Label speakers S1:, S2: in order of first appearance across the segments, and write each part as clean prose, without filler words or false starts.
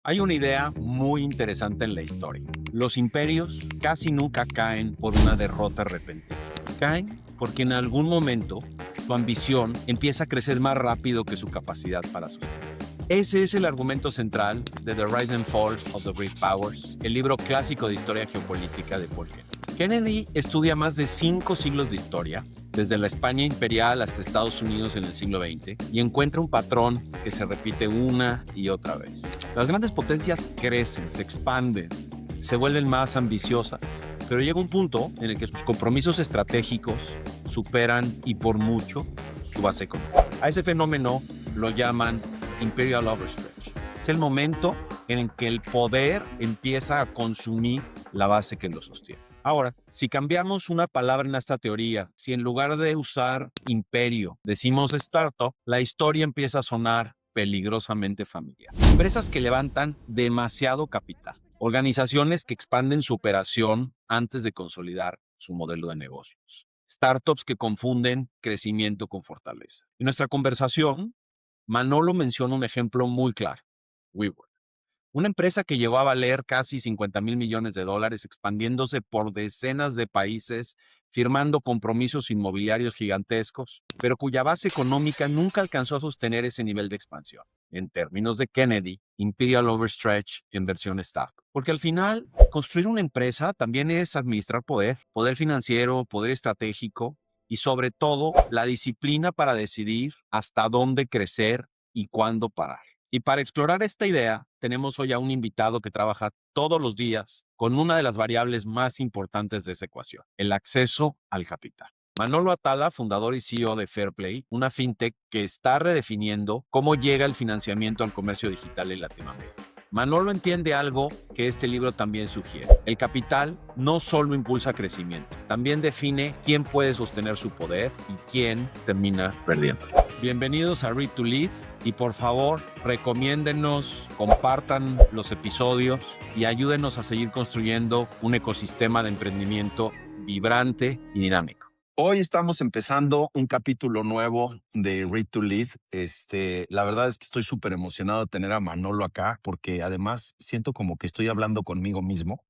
S1: Hay una idea muy interesante en la historia. Los imperios casi nunca caen por una derrota repentina. Caen porque en algún momento su ambición empieza a crecer más rápido que su capacidad para sostener. Ese es el argumento central de The Rise and Fall of the Great Powers, el libro clásico de historia geopolítica de Paul Kennedy. Kennedy estudia más de 5 siglos de historia, desde la España imperial hasta Estados Unidos en el siglo XX, y encuentra un patrón que se repite una y otra vez. Las grandes potencias crecen, se expanden, se vuelven más ambiciosas, pero llega un punto en el que sus compromisos estratégicos superan y por mucho su base económica. A ese fenómeno lo llaman Imperial Overstretch. Es el momento en el que el poder empieza a consumir la base que lo sostiene. Ahora, si cambiamos una palabra en esta teoría, si en lugar de usar imperio decimos startup, la historia empieza a sonar peligrosamente familiar. Empresas que levantan demasiado capital, organizaciones que expanden su operación antes de consolidar su modelo de negocios, startups que confunden crecimiento con fortaleza. En nuestra conversación, Manolo menciona un ejemplo muy claro: WeWork. Una empresa que llegó a valer casi 50,000 millones de dólares, expandiéndose por decenas de países, firmando compromisos inmobiliarios gigantescos, pero cuya base económica nunca alcanzó a sostener ese nivel de expansión. En términos de Kennedy, Imperial Overstretch en versión startup. Porque al final, construir una empresa también es administrar poder, poder financiero, poder estratégico y sobre todo la disciplina para decidir hasta dónde crecer y cuándo parar. Y para explorar esta idea, tenemos hoy a un invitado que trabaja todos los días con una de las variables más importantes de esa ecuación: el acceso al capital. Manolo Atala, fundador y CEO de Fairplay, una fintech que está redefiniendo cómo llega el financiamiento al comercio digital en Latinoamérica. Manolo entiende algo que este libro también sugiere: el capital no solo impulsa crecimiento, también define quién puede sostener su poder y quién termina perdiendo. Bienvenidos a Read to Lead y por favor recomiéndennos, compartan los episodios y ayúdenos a seguir construyendo un ecosistema de emprendimiento vibrante y dinámico. Hoy estamos empezando un capítulo nuevo de Read to Lead. La verdad es que estoy súper emocionado de tener a Manolo acá porque además siento como que estoy hablando conmigo mismo.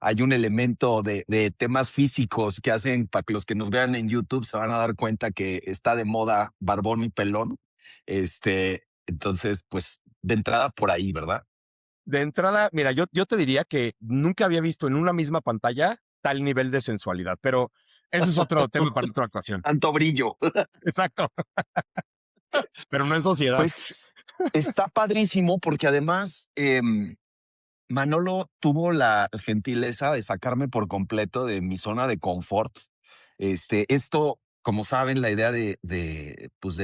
S1: Hay un elemento de temas físicos que hacen, para que los que nos vean en YouTube se van a dar cuenta que está de moda barbón y pelón. Entonces, pues de entrada por ahí, ¿verdad?
S2: De entrada, mira, yo te diría que nunca había visto en una misma pantalla tal nivel de sensualidad, pero ese es otro tema para otra ocasión.
S1: Tanto brillo.
S2: Exacto. Pero no en sociedad.
S1: Pues está padrísimo porque además Manolo tuvo la gentileza de sacarme por completo de mi zona de confort. Esto, como saben, la idea pues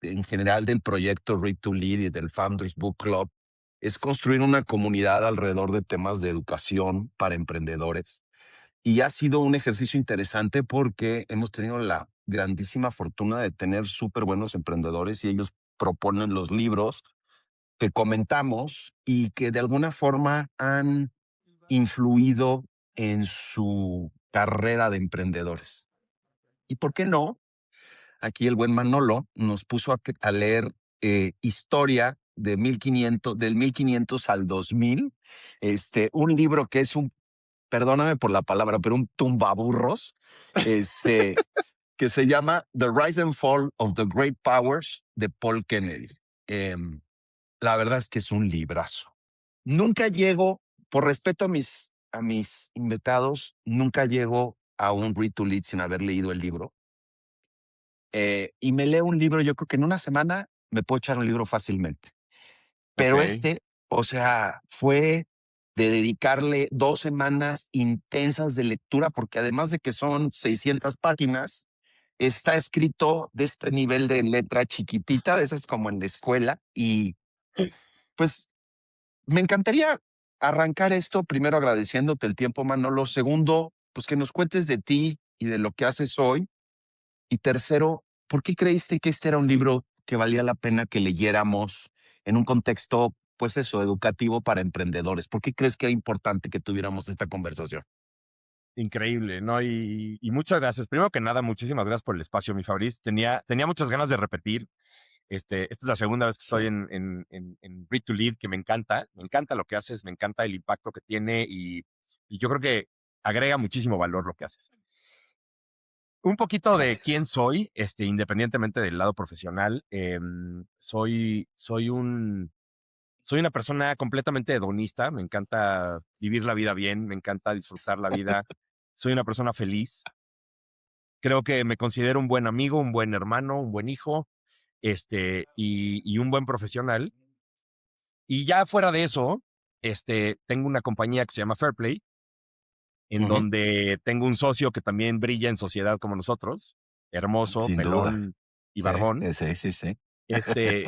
S1: en general del proyecto Read to Lead y del Founders Book Club es construir una comunidad alrededor de temas de educación para emprendedores. Y ha sido un ejercicio interesante porque hemos tenido la grandísima fortuna de tener súper buenos emprendedores y ellos proponen los libros que comentamos y que de alguna forma han influido en su carrera de emprendedores. ¿Y por qué no? Aquí el buen Manolo nos puso a leer historia de 1500, del 1500 al 2000, un libro que es perdóname por la palabra, pero un tumbaburros, que se llama The Rise and Fall of the Great Powers de Paul Kennedy. La verdad es que es un librazo. Nunca llego, por respeto a mis invitados, nunca llego a un Read to Lead sin haber leído el libro. Y me leo un libro, yo creo que en una semana me puedo echar un libro fácilmente. Pero
S2: Ok.
S1: o sea, fue de dedicarle 2 semanas intensas de lectura, porque además de que son 600 páginas, está escrito de este nivel de letra chiquitita, de esas como en la escuela. Y pues me encantaría arrancar esto primero agradeciéndote el tiempo, Manolo. Segundo, pues que nos cuentes de ti y de lo que haces hoy. Y tercero, ¿por qué creíste que este era un libro que valía la pena que leyéramos en un contexto, pues eso, educativo para emprendedores? ¿Por qué crees que era importante que tuviéramos esta conversación?
S2: Increíble, ¿no? Y muchas gracias. Primero que nada, muchísimas gracias por el espacio, mi Fabriz. Tenía muchas ganas de repetir. Esta es la segunda vez que estoy en Read to Lead, que me encanta lo que haces, me encanta el impacto que tiene y yo creo que agrega muchísimo valor lo que haces. Un poquito de quién
S3: Gracias.
S2: soy, independientemente del lado profesional, soy una persona completamente hedonista, me encanta vivir la vida bien, me encanta disfrutar la vida, soy una persona feliz, creo que me considero un buen amigo, un buen hermano, un buen hijo, y un buen profesional. Y ya fuera de eso, tengo una compañía que se llama Fairplay, en
S3: Ujú.
S2: donde tengo un socio que también brilla en sociedad como nosotros, hermoso,
S3: Sin duda.
S2: pelón y
S3: Sí,
S2: barbón,
S3: sí.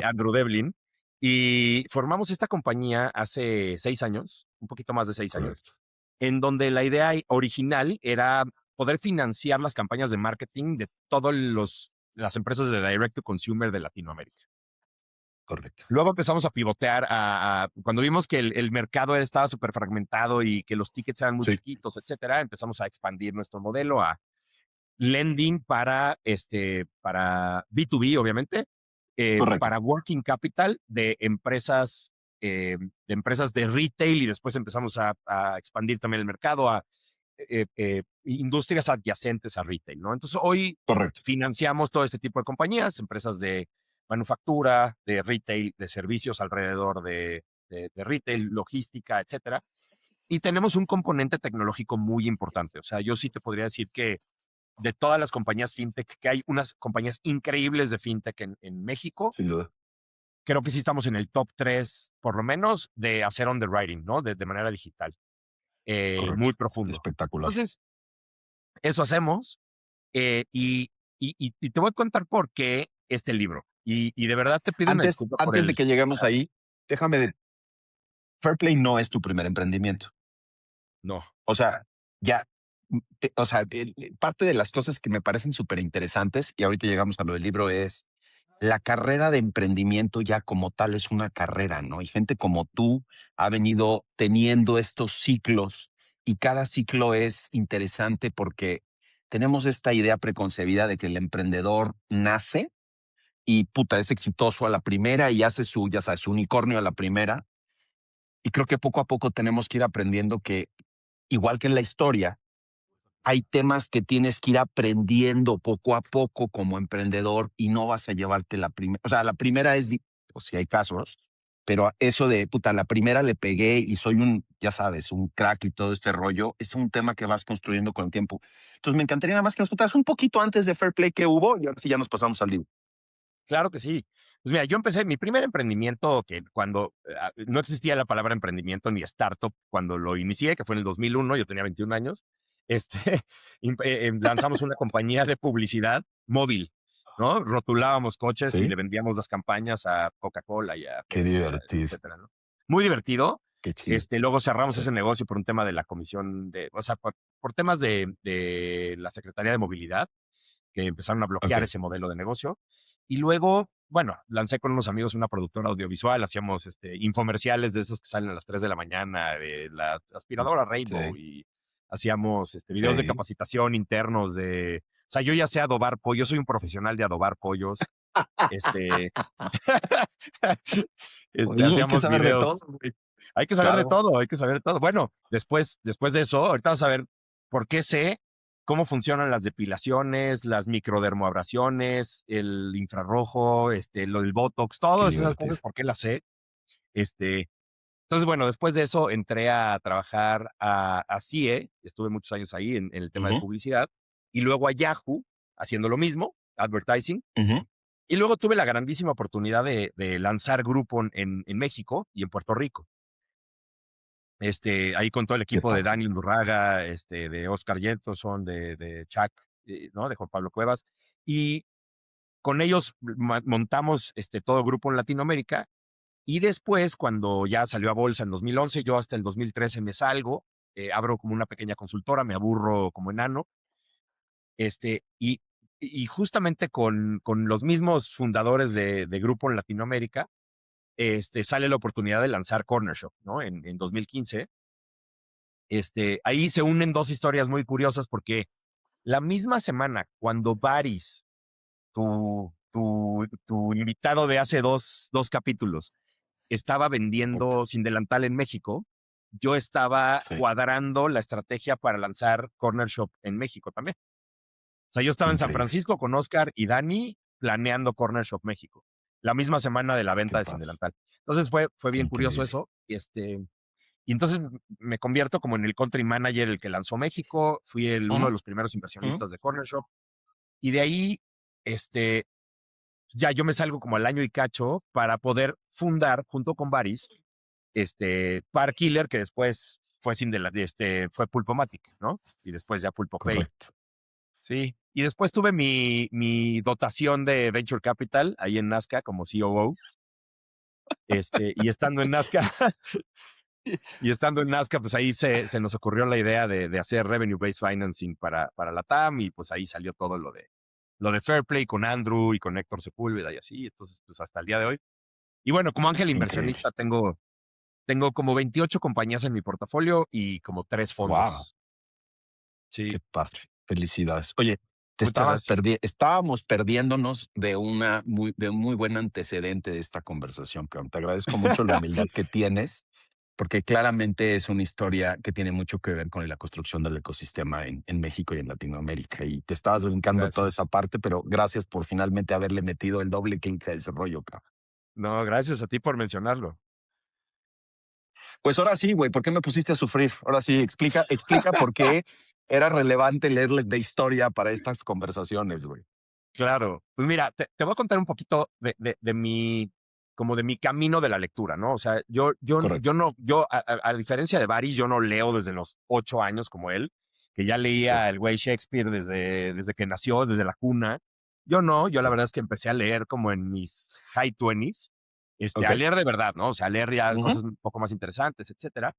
S2: Andrew Devlin. Y formamos esta compañía hace 6 años, un poquito más de 6 años,
S3: Correcto.
S2: en donde la idea original era poder financiar las campañas de marketing de todas las empresas de direct to consumer de Latinoamérica.
S3: Correcto.
S2: Luego empezamos a pivotear cuando vimos que el mercado estaba súper fragmentado y que los tickets eran muy
S3: Sí.
S2: chiquitos, etcétera, empezamos a expandir nuestro modelo a lending para B2B, obviamente,
S3: Correcto.
S2: para working capital de empresas de retail y después empezamos a expandir también el mercado a industrias adyacentes a retail, ¿no? Entonces hoy
S3: Correcto.
S2: financiamos todo este tipo de compañías, empresas de manufactura, de retail, de servicios alrededor de retail, logística, etcétera. Y tenemos un componente tecnológico muy importante. O sea, yo sí te podría decir que de todas las compañías fintech, que hay unas compañías increíbles de fintech en México,
S3: Sin duda.
S2: creo que sí estamos en el top 3, por lo menos, de hacer underwriting, ¿no? De manera digital,
S3: Correcto.
S2: muy profundo.
S3: Espectacular.
S2: Entonces, eso hacemos. Y te voy a contar por qué este libro. Y de verdad te pido una disculpa por
S3: Antes de
S2: el...
S3: que lleguemos ahí, déjame. Fairplay no es tu primer emprendimiento.
S2: No,
S3: O sea, ya, o sea, parte de las cosas que me parecen súper interesantes, y ahorita llegamos a lo del libro, es la carrera de emprendimiento ya como tal es una carrera, ¿no? Y gente como tú ha venido teniendo estos ciclos y cada ciclo es interesante porque tenemos esta idea preconcebida de que el emprendedor nace y puta, es exitoso a la primera y hace su, ya sabes, su unicornio a la primera. Y creo que poco a poco tenemos que ir aprendiendo que, igual que en la historia, hay temas que tienes que ir aprendiendo poco a poco como emprendedor y no vas a llevarte la primera. O sea, la primera es, o si hay casos, pero eso de puta, la primera le pegué y soy un, ya sabes, un crack y todo este rollo, es un tema que vas construyendo con el tiempo. Entonces, me encantaría nada más que nos contaras un poquito antes de Fair Play que hubo y ahora sí ya nos pasamos al libro.
S2: claro que sí. Pues mira, yo empecé mi primer emprendimiento que cuando no existía la palabra emprendimiento ni startup, cuando lo inicié, que fue en el 2001, yo tenía 21 años, este, lanzamos una compañía de publicidad móvil, ¿no? Rotulábamos coches y
S3: Sí,
S2: le vendíamos las campañas a Coca-Cola y a
S3: qué
S2: Pepsi,
S3: divertido,
S2: etcétera, ¿no? Muy divertido.
S3: qué chido.
S2: Luego cerramos
S3: Sí,
S2: ese negocio por un tema de la comisión o sea, por temas de la Secretaría de Movilidad, que empezaron a bloquear
S3: ok.
S2: ese modelo de negocio. Y luego, bueno, lancé con unos amigos una productora audiovisual, hacíamos infomerciales de esos que salen a las 3 de la mañana, de la aspiradora Rainbow,
S3: Sí,
S2: y hacíamos videos de
S3: sí.
S2: capacitación internos o sea, yo ya sé adobar pollos, yo soy un profesional de adobar pollos, este,
S3: Oye, hay que
S2: hacíamos
S3: saber de todo,
S2: videos,
S3: güey.
S2: hay que saber de
S3: Claro.
S2: todo, hay que saber de todo. Bueno, después de eso, ahorita vamos a ver por qué sé cómo funcionan las depilaciones, las microdermoabrasiones, el infrarrojo, lo del Botox,
S3: Qué
S2: todas esas cosas,
S3: divertido.
S2: por qué las sé. Este, entonces, bueno, después de eso entré a trabajar a CIE, estuve muchos años ahí en el tema de
S3: Ujú,
S2: publicidad, y luego a Yahoo, haciendo lo mismo, advertising,
S3: ujú.
S2: y luego tuve la grandísima oportunidad de lanzar grupo en México y en Puerto Rico. Ahí con todo el
S3: Qué
S2: equipo de
S3: padre.
S2: Daniel Urraga, de Oscar Jensen, de Chuck, ¿no? De Juan Pablo Cuevas. Y con ellos montamos todo grupo en Latinoamérica. Y después, cuando ya salió a bolsa en 2011, yo hasta el 2013 me salgo, abro como una pequeña consultora, me aburro como enano. Y justamente con los mismos fundadores de grupo en Latinoamérica, sale la oportunidad de lanzar Corner Shop, ¿no? En 2015. Ahí se unen dos historias muy curiosas porque la misma semana, cuando Baris, tu tu invitado de hace dos capítulos estaba
S3: Correcto.
S2: vendiendo sin delantal en México, yo estaba
S3: Sí,
S2: cuadrando la estrategia para lanzar Corner Shop en México también. O sea, yo estaba en San
S3: increíble.
S2: Francisco con Oscar y Dani planeando Corner Shop México, la misma semana de la
S3: Qué
S2: venta de sin
S3: padre.
S2: delantal. Entonces fue
S3: Qué
S2: bien curioso
S3: increíble.
S2: eso. Y entonces me convierto como en el country manager, el que lanzó México. Fui uno de
S3: Ujú,
S2: los primeros
S3: ujú.
S2: inversionistas de Corner Shop. Y de ahí, este, ya yo me salgo como al año y cacho para poder fundar junto con Baris, Par Killer, que después fue fue Pulpomatic, ¿no? Y después ya Pulpo Pay.
S3: Correcto.
S2: Sí. Y después tuve mi dotación de Venture Capital ahí en Nazca como COO. Y estando en Nazca, pues ahí se nos ocurrió la idea de hacer revenue-based financing para la TAM y pues ahí salió todo lo de Fairplay con Andrew y con Héctor Sepúlveda y así. Entonces, pues hasta el día de hoy. Y bueno, como ángel
S3: Qué increíble.
S2: inversionista tengo como 28 compañías en mi portafolio y como 3
S3: Wow.
S2: fondos. Sí,
S3: Qué padre. Felicidades. Oye,
S2: muchas gracias.
S3: estábamos perdiéndonos de un muy buen antecedente de esta conversación, cabrón. Te agradezco mucho la humildad que tienes, porque claramente es una historia que tiene mucho que ver con la construcción del ecosistema en México y en Latinoamérica. Y te estabas brincando toda esa
S2: Gracias.
S3: parte, pero gracias por finalmente haberle metido el doble clic a ese rollo, cabrón.
S2: No, gracias a ti por mencionarlo.
S3: Pues ahora sí, güey, ¿por qué me pusiste a sufrir? Ahora sí, explica por qué era relevante leerle de historia para estas conversaciones, güey.
S2: Claro. Pues mira, te voy a contar un poquito como de mi camino de la lectura, ¿no? O sea,
S3: Correcto.
S2: a diferencia de Baris, yo no leo desde los 8 años como él, que ya
S3: Sí,
S2: leía el güey Shakespeare desde que nació, desde la cuna. Yo no, yo la
S3: sí.
S2: verdad es que empecé a leer como en mis high twenties,
S3: Ok.
S2: a leer de verdad, ¿no? O sea, a leer ya
S3: Ujú.
S2: cosas un poco más interesantes, etcétera.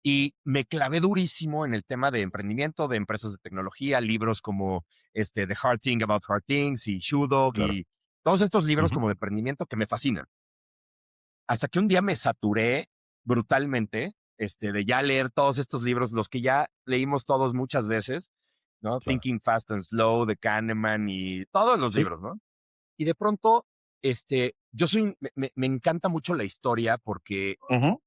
S2: Y me clavé durísimo en el tema de emprendimiento, de empresas de tecnología, libros como The Hard Thing About Hard Things y Shoe Dog
S3: Claro.
S2: y todos estos libros
S3: Ujú.
S2: como de emprendimiento que me fascinan. Hasta que un día me saturé brutalmente de ya leer todos estos libros, los que ya leímos todos muchas veces, ¿no?
S3: Claro.
S2: Thinking Fast and Slow de Kahneman y todos los
S3: Sí.
S2: libros, ¿no? Y de pronto, me encanta mucho la historia porque
S3: Ujú.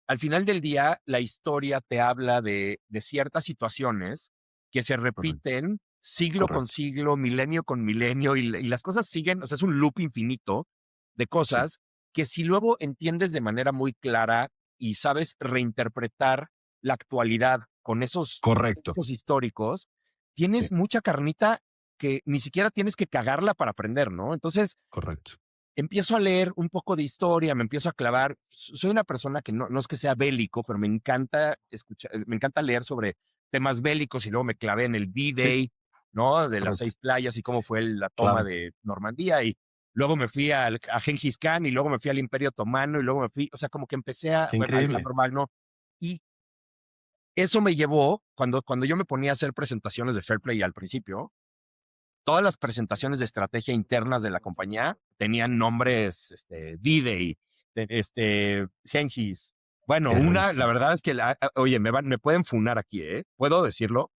S2: al final del día, la historia te habla de ciertas situaciones que se
S3: Correcto.
S2: repiten siglo con
S3: Correcto.
S2: siglo, milenio con milenio, y las cosas siguen, o sea, es un loop infinito de
S3: Sí.
S2: cosas que si luego entiendes de manera muy clara y sabes reinterpretar la actualidad con esos
S3: Correcto.
S2: hechos históricos,
S3: Sí.
S2: tienes mucha carnita que ni siquiera tienes que cagarla para aprender, ¿no? Entonces,
S3: Correcto.
S2: empiezo a leer un poco de historia, me empiezo a clavar. Soy una persona que no es que sea bélico, pero me encanta escuchar, me encanta leer sobre temas bélicos y luego me clavé en el
S3: Sí.
S2: D-Day, ¿no? De las
S3: Correcto.
S2: 6 playas y cómo fue la toma
S3: Claro.
S2: de Normandía y luego me fui a Gengis Khan y luego me fui al Imperio Otomano y luego me fui, o sea, como que empecé
S3: Qué
S2: bueno, al
S3: increíble.
S2: Alejandro Magno y eso me llevó, cuando yo me ponía a hacer presentaciones de Fair Play al principio, todas las presentaciones de estrategia internas de la compañía tenían nombres, D-Day, Gengis. Bueno,
S3: Qué
S2: la
S3: risa.
S2: verdad es que, oye, me pueden funar aquí, ¿eh? ¿Puedo decirlo?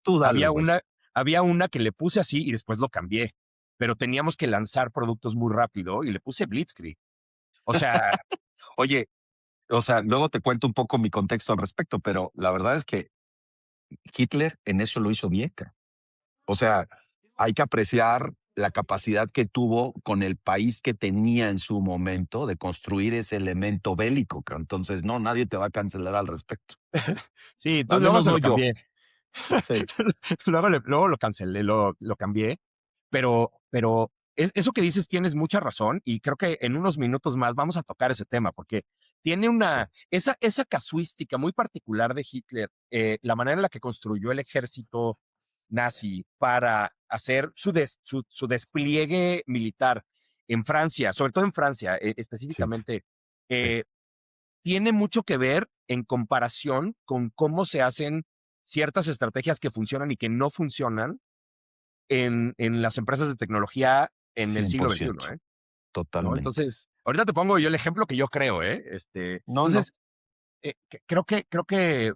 S3: Tú dale,
S2: Había
S3: güey.
S2: una, había una que le puse así y después lo cambié, pero teníamos que lanzar productos muy rápido y le puse Blitzkrieg. O sea,
S3: Oye, o sea, luego te cuento un poco mi contexto al respecto, pero la verdad es que Hitler en eso lo hizo bien, cabrón. O sea, hay que apreciar la capacidad que tuvo con el país que tenía en su momento de construir ese elemento bélico, cabrón. Entonces, no, nadie te va a cancelar al respecto.
S2: sí,
S3: Al
S2: entonces luego
S3: menos
S2: se
S3: no
S2: lo
S3: yo.
S2: cambié.
S3: Sí.
S2: Luego lo cancelé, lo cambié, pero eso que dices tienes mucha razón y creo que en unos minutos más vamos a tocar ese tema porque tiene esa casuística muy particular de Hitler, la manera en la que construyó el ejército nazi para hacer su despliegue militar en Francia, sobre todo en Francia,
S3: Sí,
S2: específicamente,
S3: sí,
S2: eh, tiene mucho que ver en comparación con cómo se hacen ciertas estrategias que funcionan y que no funcionan en las empresas de tecnología en el siglo XXI,
S3: 100%,
S2: ¿no?
S3: totalmente.
S2: Entonces, ahorita te pongo yo el ejemplo que yo creo, ¿eh?
S3: No, no,
S2: Entonces, creo que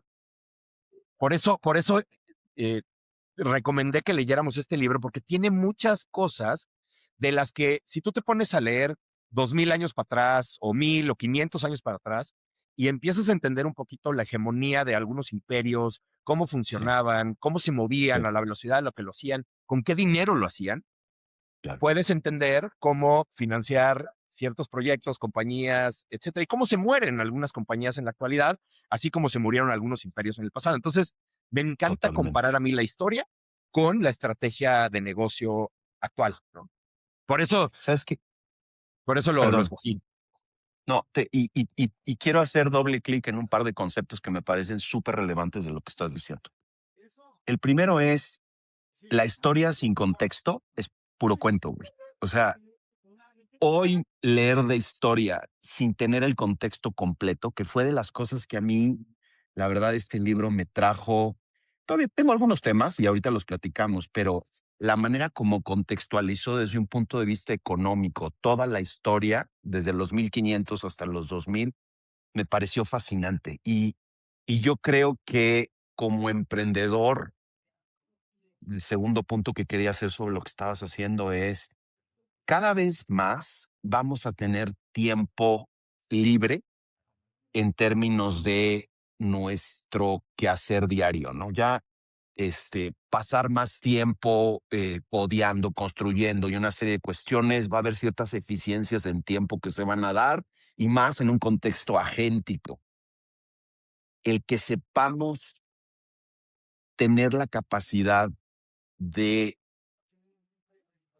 S2: por eso eh, recomendé que leyéramos este libro, porque tiene muchas cosas de las que si tú te pones a leer 2000 años para atrás o 1000 o 500 años para atrás y empiezas a entender un poquito la hegemonía de algunos imperios, cómo
S3: Sí,
S2: funcionaban, cómo se movían
S3: sí,
S2: a la velocidad de lo que lo hacían, con qué dinero lo hacían,
S3: claro.
S2: puedes entender cómo financiar ciertos proyectos, compañías, etcétera, y cómo se mueren algunas compañías en la actualidad, así como se murieron algunos imperios en el pasado. Entonces, me encanta
S3: Totalmente.
S2: comparar a mí la historia con la estrategia de negocio actual, ¿no? Por eso,
S3: ¿Sabes qué?
S2: por eso lo
S3: Perdón.
S2: escogí.
S3: No, y quiero hacer doble clic en un par de conceptos que me parecen súper relevantes de lo que estás diciendo. El primero es la historia sin contexto es puro cuento, güey. O sea, hoy leer de historia sin tener el contexto completo, que fue de las cosas que a mí, la verdad, este libro me trajo. Todavía tengo algunos temas y ahorita los platicamos, pero la manera como contextualizó desde un punto de vista económico toda la historia, desde los 1500 hasta los 2000, me pareció fascinante. Y yo creo que como emprendedor, el segundo punto que quería hacer sobre lo que estabas haciendo es cada vez más vamos a tener tiempo libre en términos de nuestro quehacer diario, ¿no? Ya pasar más tiempo codeando, construyendo y una serie de cuestiones, va a haber ciertas eficiencias en tiempo que se van a dar y más en un contexto agéntico. El que sepamos tener la capacidad de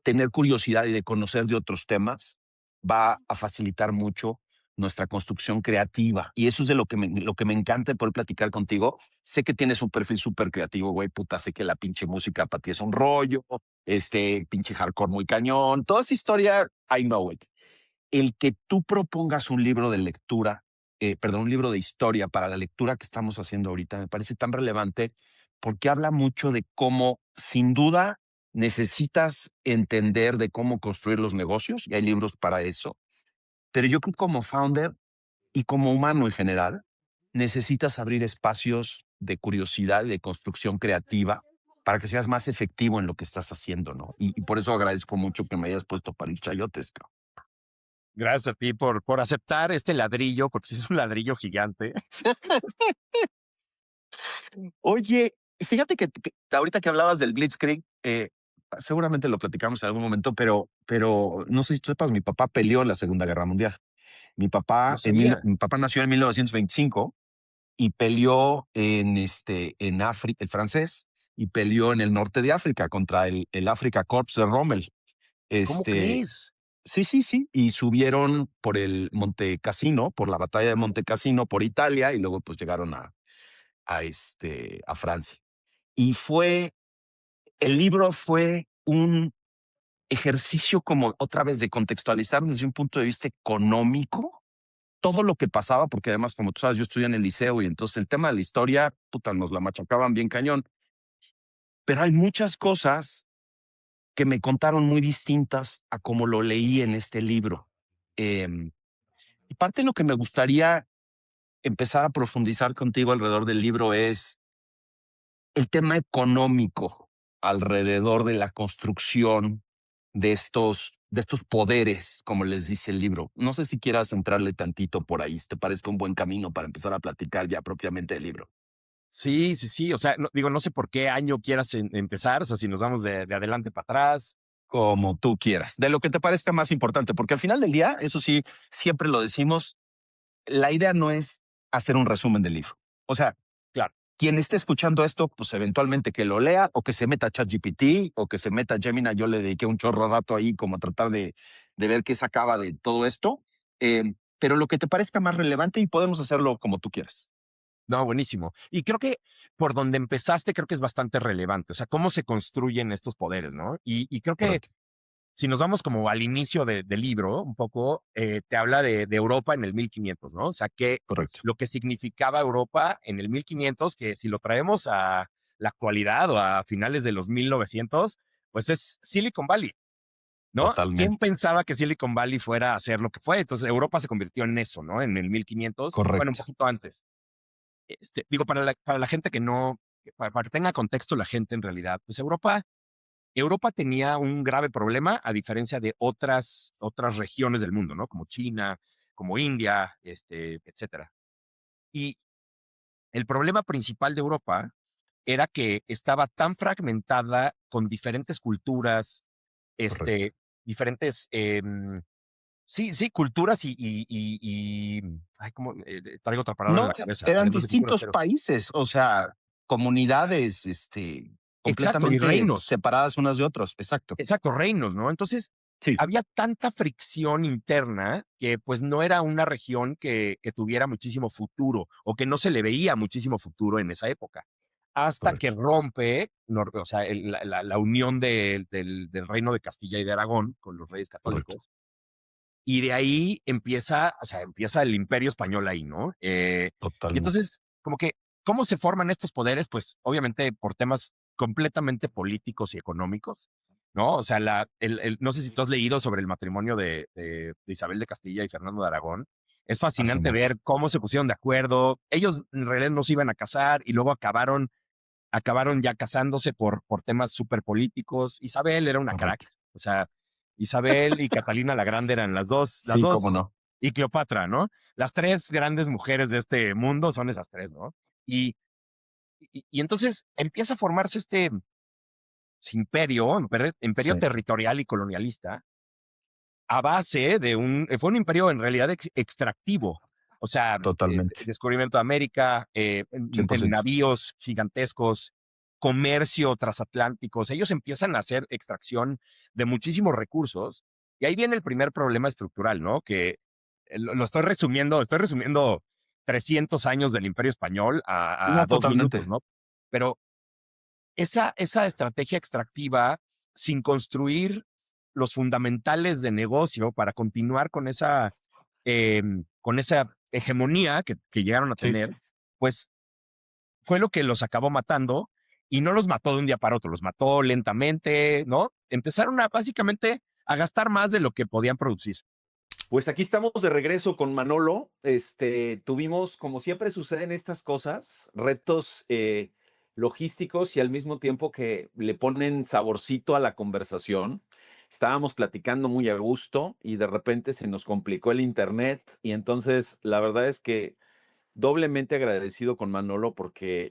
S3: tener curiosidad y de conocer de otros temas va a facilitar mucho nuestra construcción creativa. Y eso es de lo que me encanta de poder platicar contigo. Sé que tienes un perfil súper creativo, güey, puta, sé que la pinche música para ti es un rollo, pinche hardcore muy cañón, toda esa historia, I know it. El que tú propongas un libro de lectura, perdón, un libro de historia para la lectura que estamos haciendo ahorita, me parece tan relevante porque habla mucho de cómo, sin duda, necesitas entender de cómo construir los negocios y hay libros para eso. Pero yo creo que como founder y como humano en general, necesitas abrir espacios de curiosidad y de construcción creativa para que seas más efectivo en lo que estás haciendo, ¿no? Y por eso agradezco mucho que me hayas puesto para el chayotes, cabrón.
S2: Gracias a ti por aceptar este ladrillo, porque sí es un ladrillo gigante.
S3: Oye, fíjate que ahorita que hablabas del Blitzkrieg, seguramente lo platicamos en algún momento, pero no sé si tú sepas, mi papá peleó en la Segunda Guerra Mundial.
S2: No sabía.
S3: Mi papá nació en 1925 y peleó en África, el francés, y peleó en el norte de África contra el Afrika Korps de Rommel.
S2: ¿Cómo
S3: Este,
S2: crees?
S3: sí, sí, sí, y subieron por el Monte Cassino, por la batalla de Monte Cassino, por Italia, y luego pues llegaron a Francia. Y el libro fue un ejercicio como otra vez de contextualizar desde un punto de vista económico todo lo que pasaba, porque además, como tú sabes, yo estudié en el liceo y entonces el tema de la historia, puta, nos la machacaban bien cañón. Pero hay muchas cosas que me contaron muy distintas a como lo leí en este libro. Em, y parte de lo que me gustaría empezar a profundizar contigo alrededor del libro es el tema económico alrededor de la construcción de estos poderes, como les dice el libro. No sé si quieras entrarle tantito por ahí, si te parezca un buen camino para empezar a platicar ya propiamente del libro.
S2: Sí, sí, sí. O sea, digo, no sé por qué año quieras empezar. O sea, si nos vamos de adelante para atrás.
S3: Como tú quieras, de lo que te parezca más importante, porque al final del día, eso sí, siempre lo decimos, la idea no es hacer un resumen del libro. O sea,
S2: Claro.
S3: quien esté escuchando esto, pues eventualmente que lo lea o que se meta a ChatGPT o que se meta a Gemini. Yo le dediqué un chorro de rato ahí como a tratar de ver qué sacaba de todo esto. Pero lo que te parezca más relevante y podemos hacerlo como tú quieras.
S2: No, buenísimo. Y creo que por donde empezaste, creo que es bastante relevante. O sea, cómo se construyen estos poderes, ¿no? Y creo que
S3: Correcto,
S2: si nos vamos como al inicio del libro, un poco, te habla de Europa en el 1500, ¿no? O sea, que
S3: correcto.
S2: lo que significaba Europa en el 1500, que si lo traemos a la actualidad o a finales de los 1900, pues es Silicon Valley, ¿no? ¿Quién
S3: Totalmente.
S2: pensaba que Silicon Valley fuera a ser lo que fue? Entonces, Europa se convirtió en eso, ¿no? En el 1500, bueno, un
S3: Correcto.
S2: poquito antes. Digo, para la gente que no, para que tenga contexto la gente en realidad, pues Europa Europa tenía un grave problema a diferencia de otras regiones del mundo, ¿no? Como China, como India, etcétera. Y el problema principal de Europa era que estaba tan fragmentada con diferentes culturas,
S3: Correcto.
S2: este, diferentes, sí, sí, culturas ay, ¿cómo? Traigo otra palabra en
S3: No,
S2: la cabeza,
S3: eran
S2: además de culturas,
S3: distintos
S2: pero
S3: países, o sea, comunidades,
S2: exacto, y
S3: completamente
S2: reinos.
S3: separadas unas de otros. Exacto.
S2: Exacto, reinos, ¿no? Entonces,
S3: Sí,
S2: había tanta fricción interna que pues no era una región que tuviera muchísimo futuro o que no se le veía muchísimo futuro en esa época. Hasta que
S3: correcto.
S2: rompe, o sea, la unión del reino de Castilla y de Aragón con los reyes
S3: Correcto.
S2: católicos. Y de ahí empieza, o sea, empieza el imperio español ahí, ¿no? Y
S3: Totalmente.
S2: entonces, como que, ¿cómo se forman estos poderes? Pues obviamente por temas completamente políticos y económicos, ¿no? O sea, no sé si tú has leído sobre el matrimonio de Isabel de Castilla y Fernando de Aragón. Es fascinante
S3: Fascinante.
S2: ver cómo se pusieron de acuerdo. Ellos en realidad no se iban a casar y luego acabaron ya casándose por temas súper políticos. Isabel era una crack,
S3: Correcto.
S2: o sea, Isabel y Catalina la Grande eran las
S3: Sí, cómo
S2: dos,
S3: no.
S2: y Cleopatra, ¿no? Las tres grandes mujeres de este mundo son esas tres, ¿no? Y, y entonces empieza a formarse este imperio
S3: Sí,
S2: territorial y colonialista a base fue un imperio en realidad extractivo. O sea,
S3: totalmente.
S2: descubrimiento de América,
S3: Cien por
S2: en
S3: ciento.
S2: navíos gigantescos, comercio transatlánticos. Ellos empiezan a hacer extracción de muchísimos recursos. Y ahí viene el primer problema estructural, ¿no? Que lo estoy resumiendo 300 años del Imperio Español a
S3: No,
S2: 2 minutos,
S3: totalmente.
S2: ¿no? Pero esa estrategia extractiva sin construir los fundamentales de negocio para continuar con esa hegemonía que llegaron a
S3: Sí.
S2: tener, pues fue lo que los acabó matando y no los mató de un día para otro, los mató lentamente, ¿no? Empezaron básicamente a gastar más de lo que podían producir.
S4: Pues aquí estamos de regreso con Manolo. Tuvimos, como siempre suceden estas cosas, retos logísticos y al mismo tiempo que le ponen saborcito a la conversación. Estábamos platicando muy a gusto y de repente se nos complicó el internet y entonces la verdad es que doblemente agradecido con Manolo porque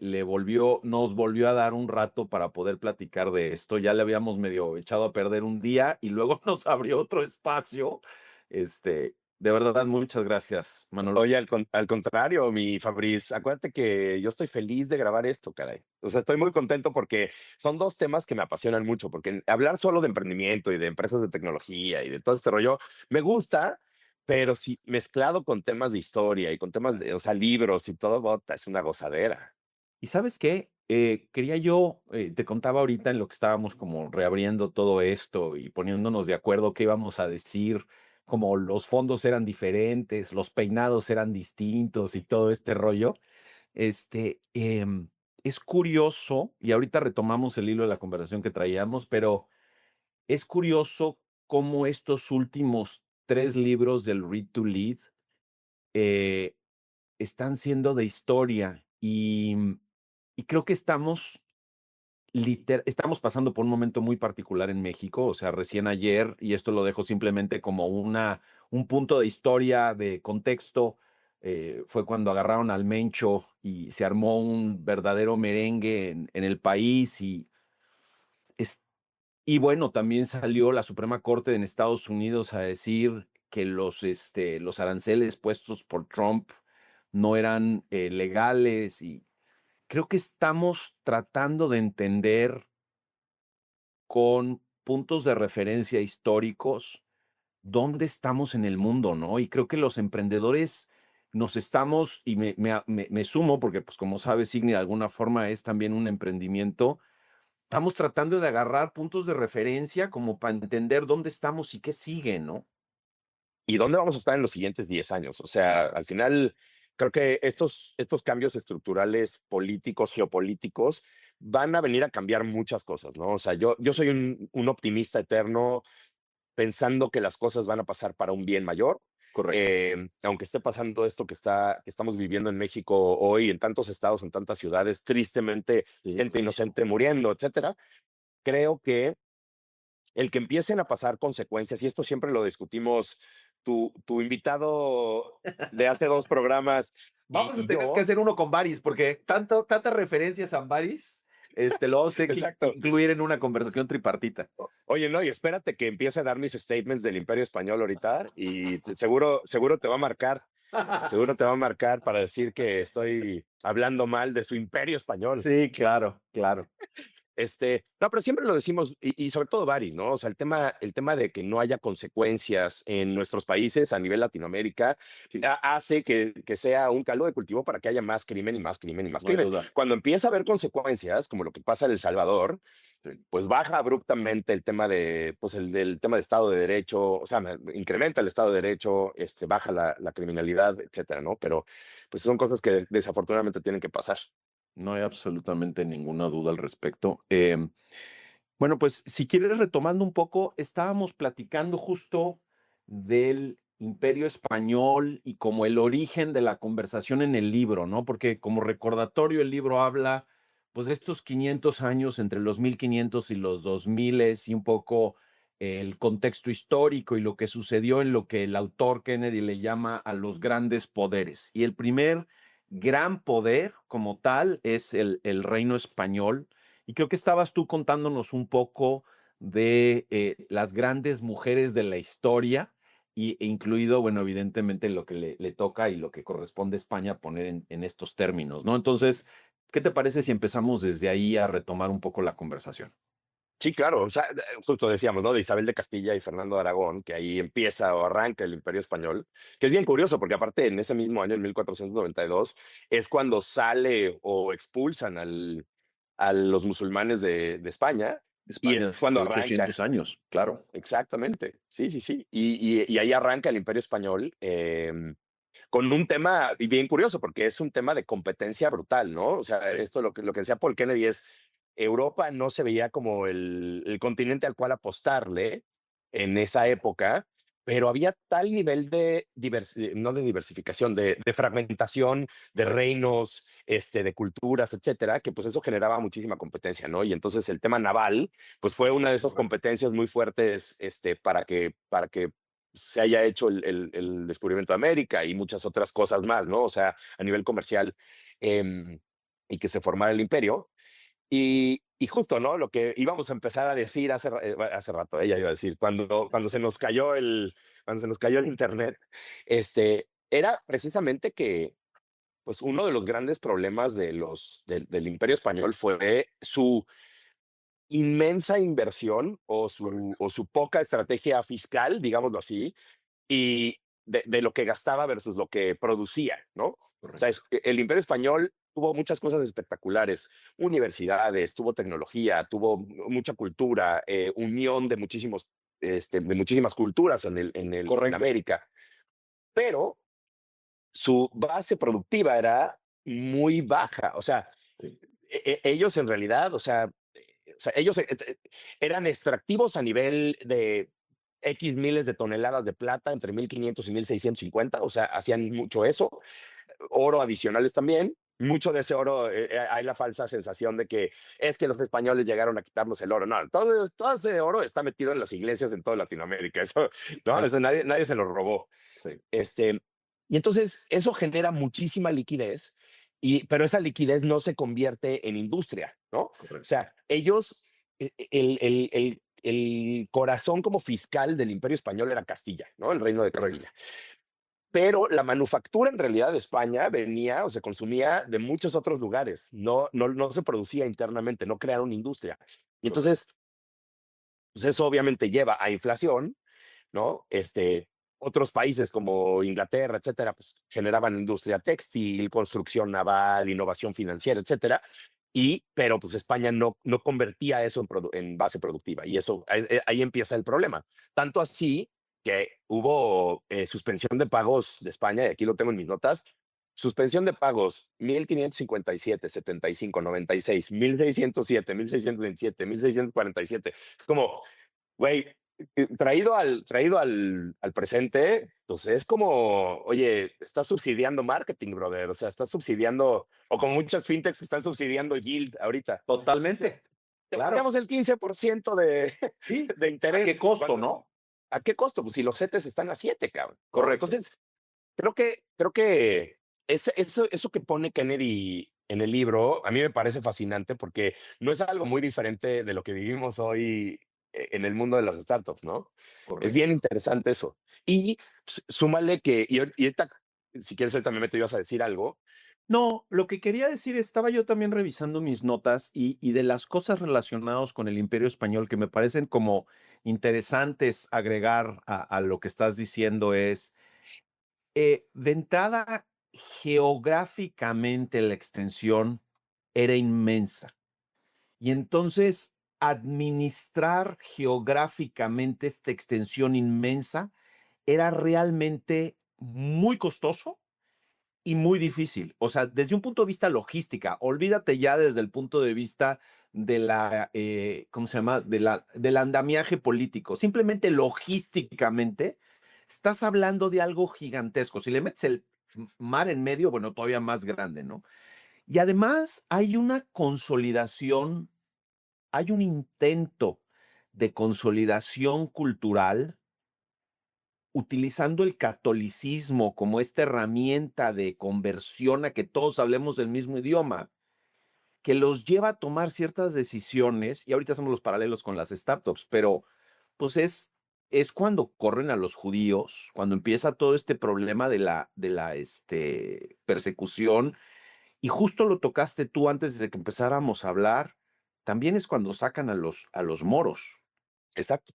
S4: nos volvió a dar un rato para poder platicar de esto. Ya le habíamos medio echado a perder un día y luego nos abrió otro espacio. De verdad, muchas gracias, Manolo.
S5: Oye, al contrario, mi Fabriz, acuérdate que yo estoy feliz de grabar esto, caray. O sea, estoy muy contento porque son dos temas que me apasionan mucho, porque hablar solo de emprendimiento y de empresas de tecnología y de todo este rollo me gusta, pero si mezclado con temas de historia y con temas de, o sea, libros y todo, bota, es una gozadera.
S4: ¿Y sabes qué? Quería yo, te contaba ahorita en lo que estábamos como reabriendo todo esto y poniéndonos de acuerdo qué íbamos a decir, como los fondos eran diferentes, los peinados eran distintos y todo este rollo. Este, em, es curioso, y ahorita retomamos el hilo de la conversación que traíamos, pero es curioso cómo estos últimos 3 libros del Read to Lead eh, están siendo de historia y creo que estamos pasando por un momento muy particular en México, o sea, recién ayer, y esto lo dejo simplemente como un punto de historia, de contexto, fue cuando agarraron al Mencho y se armó un verdadero merengue en el país es- y bueno, también salió la Suprema Corte en Estados Unidos a decir que los aranceles puestos por Trump no eran legales y creo que estamos tratando de entender con puntos de referencia históricos dónde estamos en el mundo, ¿no? Y creo que los emprendedores nos estamos, y me sumo, porque pues como sabes, Signi, de alguna forma es también un emprendimiento, estamos tratando de agarrar puntos de referencia como para entender dónde estamos y qué sigue, ¿no?
S5: ¿Y dónde vamos a estar en los siguientes 10 años? O sea, al final, creo que estos cambios estructurales, políticos, geopolíticos, van a venir a cambiar muchas cosas, ¿no? O sea, yo soy un optimista eterno pensando que las cosas van a pasar para un bien mayor.
S4: Correcto.
S5: Aunque esté pasando esto que estamos viviendo en México hoy, en tantos estados, en tantas ciudades, tristemente,
S4: Sí,
S5: gente inocente muriendo, etcétera, creo que el que empiecen a pasar consecuencias, y esto siempre lo discutimos, tu invitado de hace 2 programas
S4: Vamos a
S5: y
S4: tener que
S5: yo.
S4: hacer uno con Baris, porque tantas referencias a Baris, lo vamos a tener que
S5: Exacto.
S4: incluir en una conversación tripartita.
S5: Oye, no, y espérate que empiece a dar mis statements del Imperio Español ahorita y seguro te va a marcar. Seguro te va a marcar para decir que estoy hablando mal de su Imperio Español.
S4: Sí, claro, claro.
S5: No, pero siempre lo decimos, y sobre todo Baris, ¿no? O sea, el tema de que no haya consecuencias en nuestros países a nivel Latinoamérica hace que sea un caldo de cultivo para que haya más crimen y más crimen y más
S4: No hay
S5: crimen.
S4: duda.
S5: Cuando empieza a haber consecuencias, como lo que pasa en El Salvador, pues baja abruptamente el tema pues del tema de Estado de Derecho, o sea, incrementa el Estado de Derecho, baja la criminalidad, etcétera, ¿no? Pero pues son cosas que desafortunadamente tienen que pasar.
S4: No hay absolutamente ninguna duda al respecto. Bueno, pues si quieres retomando un poco, estábamos platicando justo del Imperio Español y como el origen de la conversación en el libro, ¿no? Porque como recordatorio el libro habla pues de estos 500 años entre los 1500 y los 2000 y un poco el contexto histórico y lo que sucedió en lo que el autor Kennedy le llama a los grandes poderes. Y el primer gran poder como tal es el reino español. Y creo que estabas tú contándonos un poco de las grandes mujeres de la historia, e incluido, bueno, evidentemente lo que le toca y lo que corresponde a España poner en estos términos, ¿no? Entonces, ¿qué te parece si empezamos desde ahí a retomar un poco la conversación?
S5: Sí, claro, o sea, justo decíamos, ¿no? De Isabel de Castilla y Fernando de Aragón, que ahí empieza o arranca el Imperio Español, que es bien curioso, porque aparte en ese mismo año, en 1492, es cuando sale o expulsan a los musulmanes de España, y
S4: España,
S5: es cuando
S4: de
S5: arranca.
S4: 800 años, claro.
S5: Exactamente, sí, sí, sí. Y ahí arranca el Imperio Español con un tema bien curioso, porque es un tema de competencia brutal, ¿no? O sea, esto lo que decía Paul Kennedy es, Europa no se veía como el continente al cual apostarle en esa época, pero había tal nivel de no de diversificación, de fragmentación de reinos, de culturas, etcétera, que pues eso generaba muchísima competencia, ¿no? Y entonces el tema naval, pues fue una de esas competencias muy fuertes, para que se haya hecho el descubrimiento de América y muchas otras cosas más, ¿no? O sea, a nivel comercial, em, y que se formara el imperio. Y justo, ¿no? Lo que íbamos a empezar a decir hace rato, ella iba a decir, cuando se nos cayó el internet, era precisamente que, pues, uno de los grandes problemas del Imperio Español fue su inmensa inversión o su poca estrategia fiscal, digámoslo así, y de lo que gastaba versus lo que producía, ¿no? O sea,
S4: Correcto.
S5: el Imperio Español tuvo muchas cosas espectaculares, universidades, tuvo tecnología, tuvo mucha cultura, unión de muchísimas culturas en
S4: Correcto.
S5: América, pero su base productiva era muy baja. O sea,
S4: Sí.
S5: ellos en realidad, o sea, ellos eran extractivos a nivel de X miles de toneladas de plata entre 1500 y 1650, o sea, hacían mucho eso, oro adicionales también. Mucho de ese oro, hay la falsa sensación de que es que los españoles llegaron a quitarnos el oro. No, todo ese oro está metido en las iglesias en toda Latinoamérica. Eso, no, eso nadie se lo robó.
S4: Sí.
S5: Y entonces eso genera muchísima liquidez, pero esa liquidez no se convierte en industria, ¿no? O
S4: Correcto.
S5: sea, ellos, el corazón como fiscal del Imperio Español era Castilla, ¿no? El Reino de
S4: Correcto.
S5: Castilla. Pero la manufactura en realidad de España venía o se consumía de muchos otros lugares, no se producía internamente, no crearon industria. Y
S4: Correcto.
S5: entonces, pues eso obviamente lleva a inflación, ¿no? Otros países como Inglaterra, etcétera, pues generaban industria textil, construcción naval, innovación financiera, etcétera. Pero pues España no convertía eso en base productiva. Y eso, ahí empieza el problema. Tanto así que hubo suspensión de pagos de España, y aquí lo tengo en mis notas, suspensión de pagos 1557, 75, 96, 1607, 1627, 1647. Es como, güey, traído al presente, pues es como, oye, estás subsidiando marketing, brother. O sea, estás subsidiando, o como muchas fintechs están subsidiando yield ahorita.
S4: Totalmente.
S5: te
S4: Claro.
S5: pagamos el 15%
S4: Sí.
S5: de
S4: ¿A
S5: interés.
S4: qué costo,
S5: Cuando-
S4: no?
S5: ¿A qué costo? Pues si los CETES están a 7, cabrón. ¿No?
S4: Correcto.
S5: Entonces, creo que eso que pone Kennedy en el libro, a mí me parece fascinante porque no es algo muy diferente de lo que vivimos hoy en el mundo de las startups, ¿no? Es
S4: Correcto.
S5: bien interesante eso. Y súmale que, y ahorita, si quieres, ahorita me meto y vas a decir algo.
S4: No, lo que quería decir, estaba yo también revisando mis notas y de las cosas relacionadas con el Imperio Español que me parecen como interesantes agregar a lo que estás diciendo es, de entrada, geográficamente la extensión era inmensa. Y entonces, administrar geográficamente esta extensión inmensa era realmente muy costoso y muy difícil. O sea, desde un punto de vista logística, olvídate ya desde el punto de vista de la, ¿cómo se llama? Del andamiaje político. Simplemente logísticamente, estás hablando de algo gigantesco. Si le metes el mar en medio, bueno, todavía más grande, ¿no? Y además hay una consolidación, hay un intento de consolidación cultural utilizando el catolicismo como esta herramienta de conversión a que todos hablemos el mismo idioma, que los lleva a tomar ciertas decisiones, y ahorita hacemos los paralelos con las startups, pero pues es cuando corren a los judíos, cuando empieza todo este problema de la persecución, y justo lo tocaste tú antes de que empezáramos a hablar, también es cuando sacan a los moros.
S5: Exacto.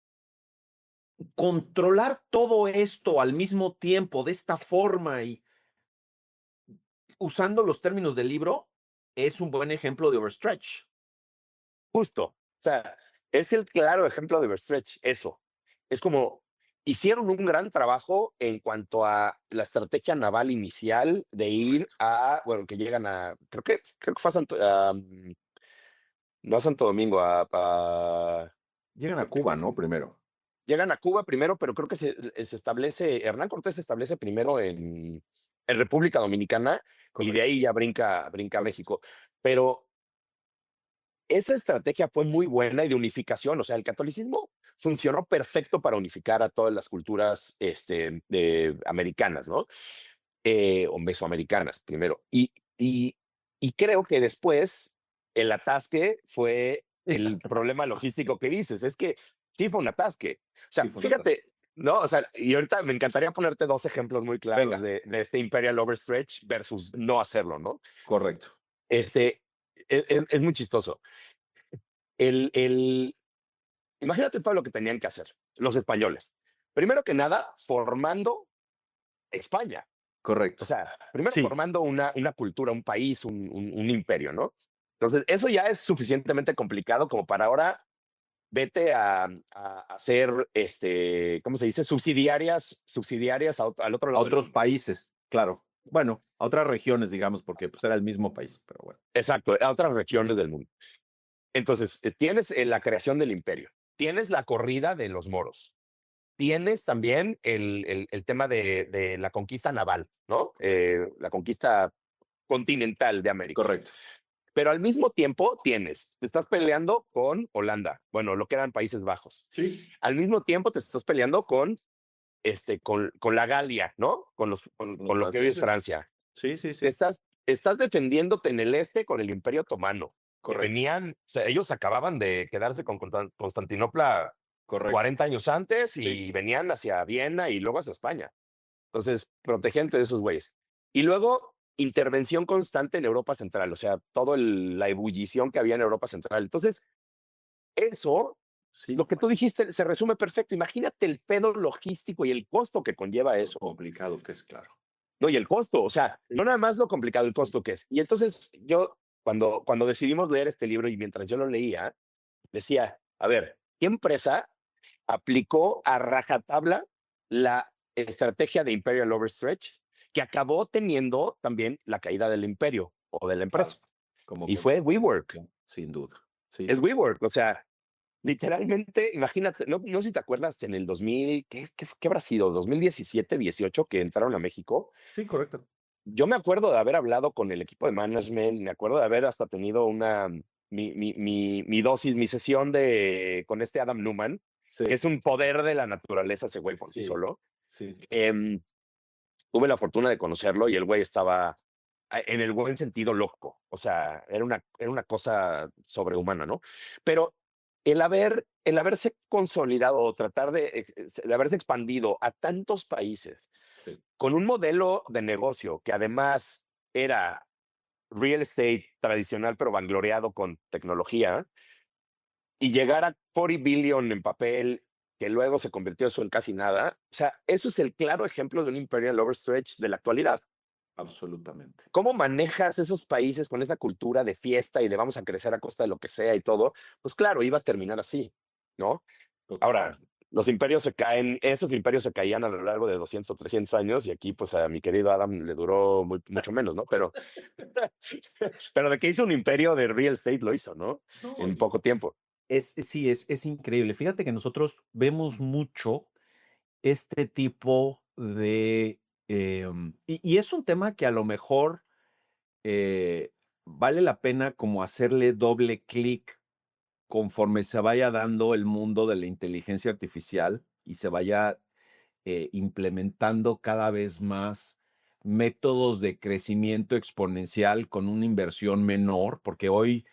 S4: Controlar todo esto al mismo tiempo, de esta forma y usando los términos del libro, es un buen ejemplo de overstretch.
S5: Justo. O sea, es el claro ejemplo de Overstretch, eso. Es como, hicieron un gran trabajo en cuanto a la estrategia naval inicial de ir a, bueno, que llegan a, creo que fue a no a Santo Domingo,
S4: Llegan a Cuba, ¿no? Primero.
S5: llegan a Cuba primero, pero creo que se establece, Hernán Cortés se establece primero en República Dominicana y de ahí ya brinca a México. Pero esa estrategia fue muy buena y de unificación, o sea, el catolicismo funcionó perfecto para unificar a todas las culturas americanas, ¿no? O mesoamericanas primero. Y creo que después el atasque fue el problema logístico que dices. Es que sí fue un atasque. O sea,
S4: Sí, fue un
S5: fíjate, ¿no? O sea, y ahorita me encantaría ponerte dos ejemplos muy claros
S4: Venga.
S5: de este Imperial Overstretch versus no hacerlo, ¿no?
S4: Correcto.
S5: Este, es muy chistoso. El, imagínate todo lo que tenían que hacer los españoles. Primero que nada, formando España.
S4: Correcto.
S5: O sea, primero
S4: Sí.
S5: formando una cultura, un país, un imperio, ¿no? Entonces, eso ya es suficientemente complicado como para ahora vete a hacer, ¿cómo se dice? Subsidiarias al otro
S4: A
S5: lado.
S4: otros países, claro. Bueno, a otras regiones, digamos, porque pues era el mismo país, pero bueno.
S5: Exacto, a otras regiones del mundo. Entonces, tienes la creación del imperio, tienes la corrida de los moros, tienes también el tema de la conquista naval, ¿no? La conquista continental de América.
S4: Correcto.
S5: Pero al mismo tiempo te estás peleando con Holanda, bueno, lo que eran Países Bajos.
S4: Sí.
S5: Al mismo tiempo te estás peleando con la Galia, ¿no? Con lo que hoy es
S4: franceses.
S5: Francia.
S4: Sí, sí, sí.
S5: Estás defendiéndote en el este con el Imperio Otomano. Que
S4: Correcto.
S5: o sea, ellos acababan de quedarse con Constantinopla
S4: Correcto.
S5: 40 años antes y
S4: Sí.
S5: venían hacia Viena y luego hacia España. Entonces, protegente de esos güeyes. Y luego, intervención constante en Europa Central, o sea, toda la ebullición que había en Europa Central. Entonces, eso,
S4: Sí.
S5: lo que tú dijiste, se resume perfecto. Imagínate el pedo logístico y el costo que conlleva eso.
S4: Complicado que es, claro.
S5: No, y el costo, o sea, no nada más lo complicado, el costo que es. Y entonces yo, cuando decidimos leer este libro y mientras yo lo leía, decía, a ver, ¿qué empresa aplicó a rajatabla la estrategia de Imperial Overstretch que acabó teniendo también la caída del imperio o de la empresa?
S4: Como
S5: Y fue WeWork.
S4: Sin duda. Sí.
S5: Es WeWork, o sea, literalmente, imagínate, no sé si te acuerdas en el 2000, ¿qué habrá sido? 2017, 18, que entraron a México.
S4: Sí, correcto.
S5: Yo me acuerdo de haber hablado con el equipo de management, me acuerdo de haber hasta tenido una mi dosis, mi sesión con este Adam Newman,
S4: Sí,
S5: que es un poder de la naturaleza ese güey por sí
S4: sí,
S5: solo.
S4: sí.
S5: Tuve la fortuna de conocerlo y el güey estaba en el buen sentido loco. O sea, era una cosa sobrehumana, ¿no? Pero el haberse consolidado o tratar de haberse expandido a tantos países
S4: Sí.
S5: con un modelo de negocio que además era real estate tradicional, pero vangloriado con tecnología, y llegar a 40 billion en papel, que luego se convirtió eso en casi nada. O sea, eso es el claro ejemplo de un imperial overstretch de la actualidad.
S4: Absolutamente.
S5: ¿Cómo manejas esos países con esa cultura de fiesta y de vamos a crecer a costa de lo que sea y todo? Pues claro, iba a terminar así, ¿no? Ahora,
S4: Total.
S5: los imperios se caen, esos imperios se caían a lo largo de 200, 300 años y aquí pues a mi querido Adam le duró mucho menos, ¿no? Pero de que hizo un imperio de real estate lo hizo, ¿no?
S4: No,
S5: En poco tiempo.
S4: sí, es increíble. Fíjate que nosotros vemos mucho este tipo de... y es un tema que a lo mejor vale la pena como hacerle doble clic conforme se vaya dando el mundo de la inteligencia artificial y se vaya implementando cada vez más métodos de crecimiento exponencial con una inversión menor, porque hoy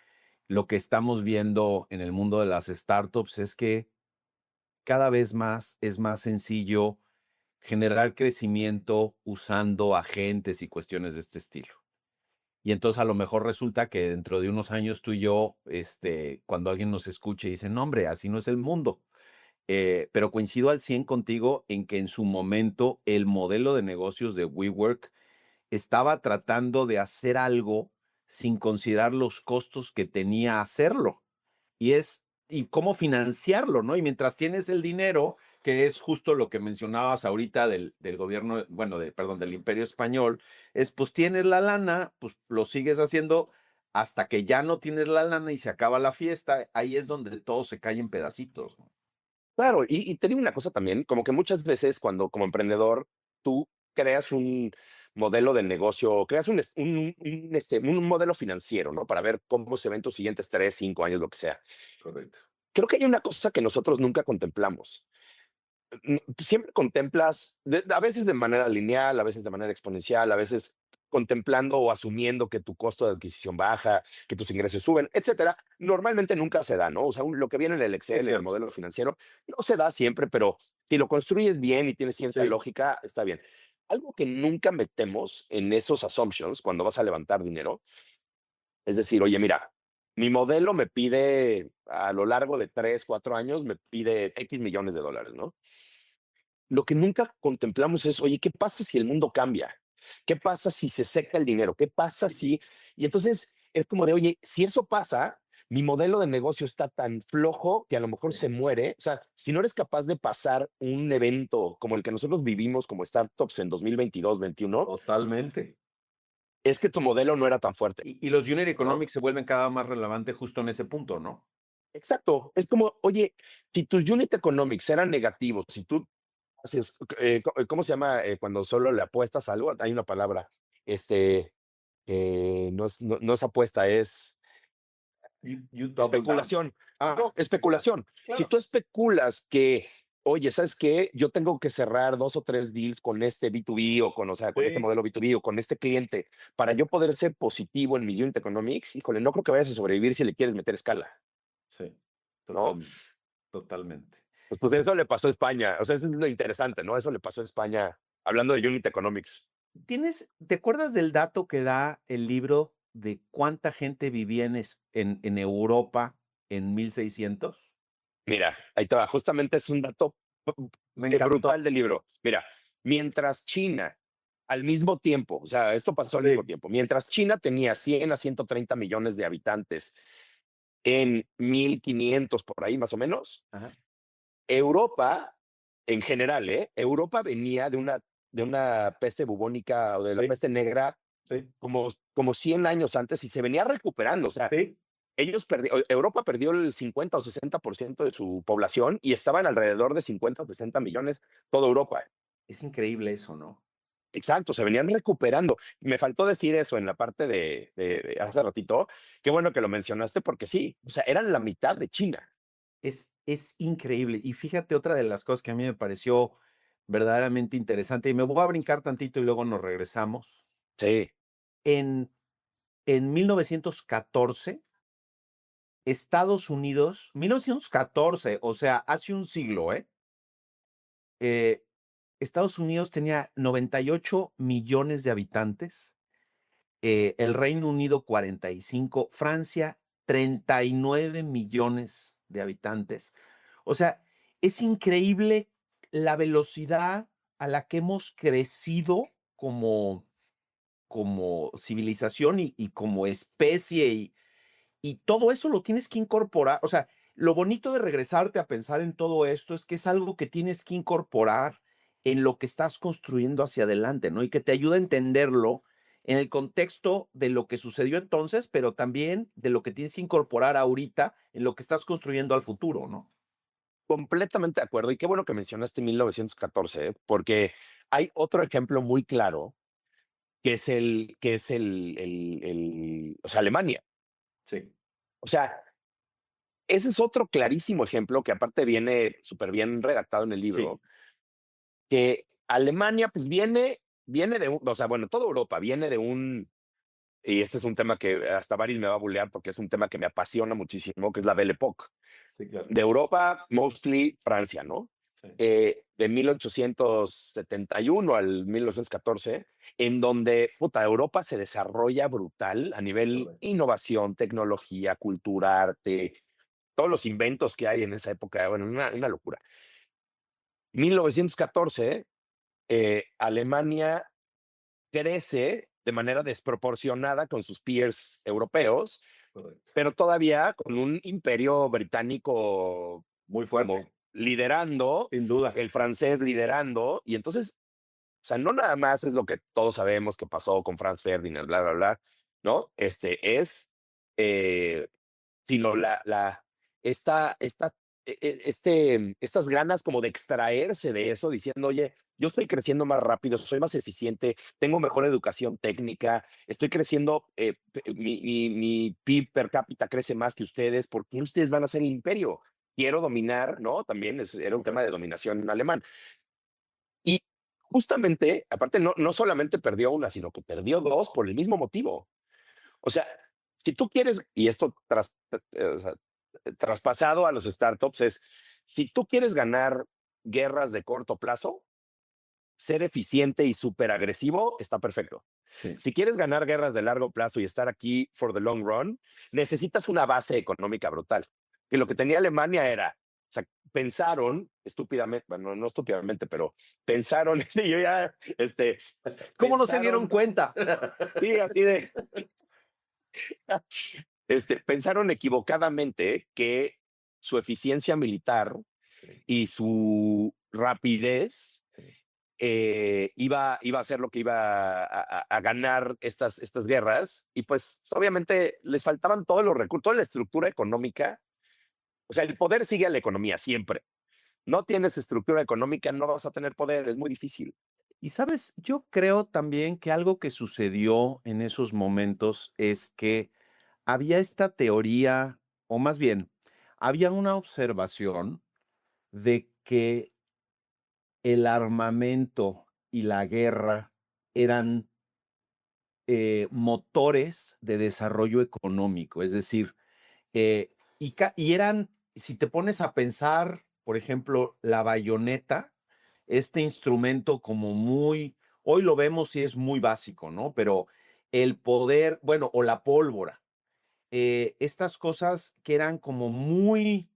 S4: lo que estamos viendo en el mundo de las startups es que cada vez más es más sencillo generar crecimiento usando agentes y cuestiones de este estilo. Y entonces a lo mejor resulta que dentro de unos años tú y yo, cuando alguien nos escuche, dice, no, hombre, así no es el mundo. Pero coincido al 100 contigo en que en su momento el modelo de negocios de WeWork estaba tratando de hacer algo sin considerar los costos que tenía hacerlo. Y cómo financiarlo, ¿no? Y mientras tienes el dinero, que es justo lo que mencionabas ahorita del gobierno, bueno, perdón, del Imperio Español, pues tienes la lana, pues lo sigues haciendo hasta que ya no tienes la lana y se acaba la fiesta, ahí es donde todo se cae en pedacitos, ¿no?
S5: Claro, y te digo una cosa también, como que muchas veces cuando como emprendedor tú creas un modelo de negocio, creas un modelo financiero, ¿no? Para ver cómo se ven tus siguientes 3, 5 años, lo que sea.
S4: Correcto.
S5: Creo que hay una cosa que nosotros nunca contemplamos. Siempre contemplas, a veces de manera lineal, a veces de manera exponencial, a veces contemplando o asumiendo que tu costo de adquisición baja, que tus ingresos suben, etcétera. Normalmente nunca se da, ¿no? O sea, lo que viene en el
S4: Es
S5: Excel, en el
S4: cierto.
S5: modelo financiero, no se da siempre, pero si lo construyes bien y tienes cierta
S4: Sí.
S5: lógica, está bien. Algo que nunca metemos en esos assumptions cuando vas a levantar dinero, es decir, oye, mira, mi modelo me pide a lo largo de 3, 4 años, me pide X millones de dólares, ¿no? Lo que nunca contemplamos es, oye, ¿qué pasa si el mundo cambia? ¿Qué pasa si se seca el dinero? ¿Qué pasa si...? Y entonces es como de, oye, si eso pasa, mi modelo de negocio está tan flojo que a lo mejor se muere. O sea, si no eres capaz de pasar un evento como el que nosotros vivimos como startups en 2022, 21,
S4: Totalmente.
S5: es que tu modelo no era tan fuerte,
S4: Y los unit
S5: ¿no?
S4: economics se vuelven cada vez más relevantes justo en ese punto, ¿no?
S5: Exacto. Es como, oye, si tus unit economics eran negativos, si tú haces, ¿cómo se llama cuando solo le apuestas a algo? Hay una palabra, este, no es apuesta, es
S4: You double down.
S5: especulación.
S4: Ah,
S5: No, especulación. Si
S4: claro.
S5: tú especulas que, oye, ¿sabes qué? Yo tengo que cerrar 2 o 3 deals con este B2B o con, o sea, con este
S4: Sí.
S5: modelo B2B o con este cliente para yo poder ser positivo en mis unit economics, híjole, no creo que vayas a sobrevivir si le quieres meter escala,
S4: Sí,
S5: ¿no?
S4: totalmente, totalmente.
S5: Pues eso le pasó a España. O sea, eso es lo interesante, ¿no? Eso le pasó a España, hablando de unit economics.
S4: ¿Te acuerdas del dato que da el libro de cuánta gente vivía en Europa en 1600?
S5: Mira, ahí te va. Justamente es un dato
S4: Me encantó.
S5: brutal del libro. Mira, mientras China, al mismo tiempo, o sea, esto pasó al
S4: Sí.
S5: mismo tiempo, mientras China tenía 100 a 130 millones de habitantes en 1500 por ahí más o menos,
S4: Ajá.
S5: Europa, en general, Europa venía de una peste bubónica o de la
S4: Sí.
S5: peste negra
S4: Sí.
S5: como 100 años antes y se venía recuperando. O sea,
S4: Sí.
S5: Europa perdió el 50 o 60% de su población y estaban alrededor de 50 o 60 millones toda Europa.
S4: Es increíble eso, ¿no?
S5: Exacto, se venían recuperando. Me faltó decir eso en la parte de hace ratito. Qué bueno que lo mencionaste porque sí, o sea, eran la mitad de China.
S4: Es increíble. Y fíjate, otra de las cosas que a mí me pareció verdaderamente interesante, y me voy a brincar tantito y luego nos regresamos.
S5: Sí,
S4: En, en 1914, Estados Unidos, 1914, o sea, hace un siglo, eh, Estados Unidos tenía 98 millones de habitantes, el Reino Unido 45, Francia 39 millones de habitantes. O sea, es increíble la velocidad a la que hemos crecido como civilización y como especie y todo eso lo tienes que incorporar. O sea, lo bonito de regresarte a pensar en todo esto es que es algo que tienes que incorporar en lo que estás construyendo hacia adelante, ¿no? Y que te ayuda a entenderlo en el contexto de lo que sucedió entonces, pero también de lo que tienes que incorporar ahorita en lo que estás construyendo al futuro, ¿no?
S5: completamente de acuerdo. Y qué bueno que mencionaste 1914, porque hay otro ejemplo muy claro que es o sea, Alemania.
S4: Sí.
S5: O sea, ese es otro clarísimo ejemplo que aparte viene súper bien redactado en el
S4: Sí.
S5: libro, que Alemania pues viene de un, o sea, bueno, toda Europa viene de un, y este es un tema que hasta Baris me va a bullear porque es un tema que me apasiona muchísimo, que es la Belle Époque.
S4: Sí, claro.
S5: De Europa, mostly Francia, ¿no?
S4: Sí.
S5: De 1871 al 1914, en donde puta, Europa se desarrolla brutal a nivel
S4: Correcto.
S5: innovación, tecnología, cultura, arte, todos los inventos que hay en esa época, bueno, una locura. 1914, Alemania crece de manera desproporcionada con sus peers europeos,
S4: Correcto.
S5: pero todavía con un imperio británico
S4: Muy
S5: como
S4: fuerte,
S5: liderando,
S4: sin duda.
S5: el francés liderando, y entonces, o sea, no nada más es lo que todos sabemos que pasó con Franz Ferdinand, bla, bla, bla, ¿no? Eh, sino esta, estas ganas como de extraerse de eso, diciendo, oye, yo estoy creciendo más rápido, soy más eficiente, tengo mejor educación técnica, estoy creciendo, mi PIB per cápita crece más que ustedes, ¿por qué ustedes van a ser el imperio? Quiero dominar, ¿no? También era un tema de dominación en alemán. Y justamente, aparte, no solamente perdió una, sino que perdió dos por el mismo motivo. O sea, si tú quieres, y esto o sea, traspasado a los startups, es, si tú quieres ganar guerras de corto plazo, ser eficiente y súper agresivo está perfecto.
S4: Sí.
S5: Si quieres ganar guerras de largo plazo y estar aquí for the long run, necesitas una base económica brutal. Que lo que tenía Alemania era, o sea, pensaron estúpidamente, bueno, no estúpidamente, pero pensaron, sí, yo ya,
S4: ¿Cómo no se dieron cuenta?
S5: sí, así de, pensaron equivocadamente que su eficiencia militar
S4: Sí,
S5: y su rapidez
S4: sí.
S5: iba a ser lo que iba a ganar estas guerras. Y pues obviamente les faltaban todos los recursos, toda la estructura económica. O sea, el poder sigue a la economía siempre. No tienes estructura económica, no vas a tener poder, es muy difícil.
S4: Y sabes, yo creo también que algo que sucedió en esos momentos es que había esta teoría, o más bien, había una observación de que el armamento y la guerra eran motores de desarrollo económico, es decir, y eran, si te pones a pensar, por ejemplo, la bayoneta, este instrumento como muy, hoy lo vemos y es muy básico, ¿no? Pero el poder, bueno, o la pólvora, estas cosas que eran como muy,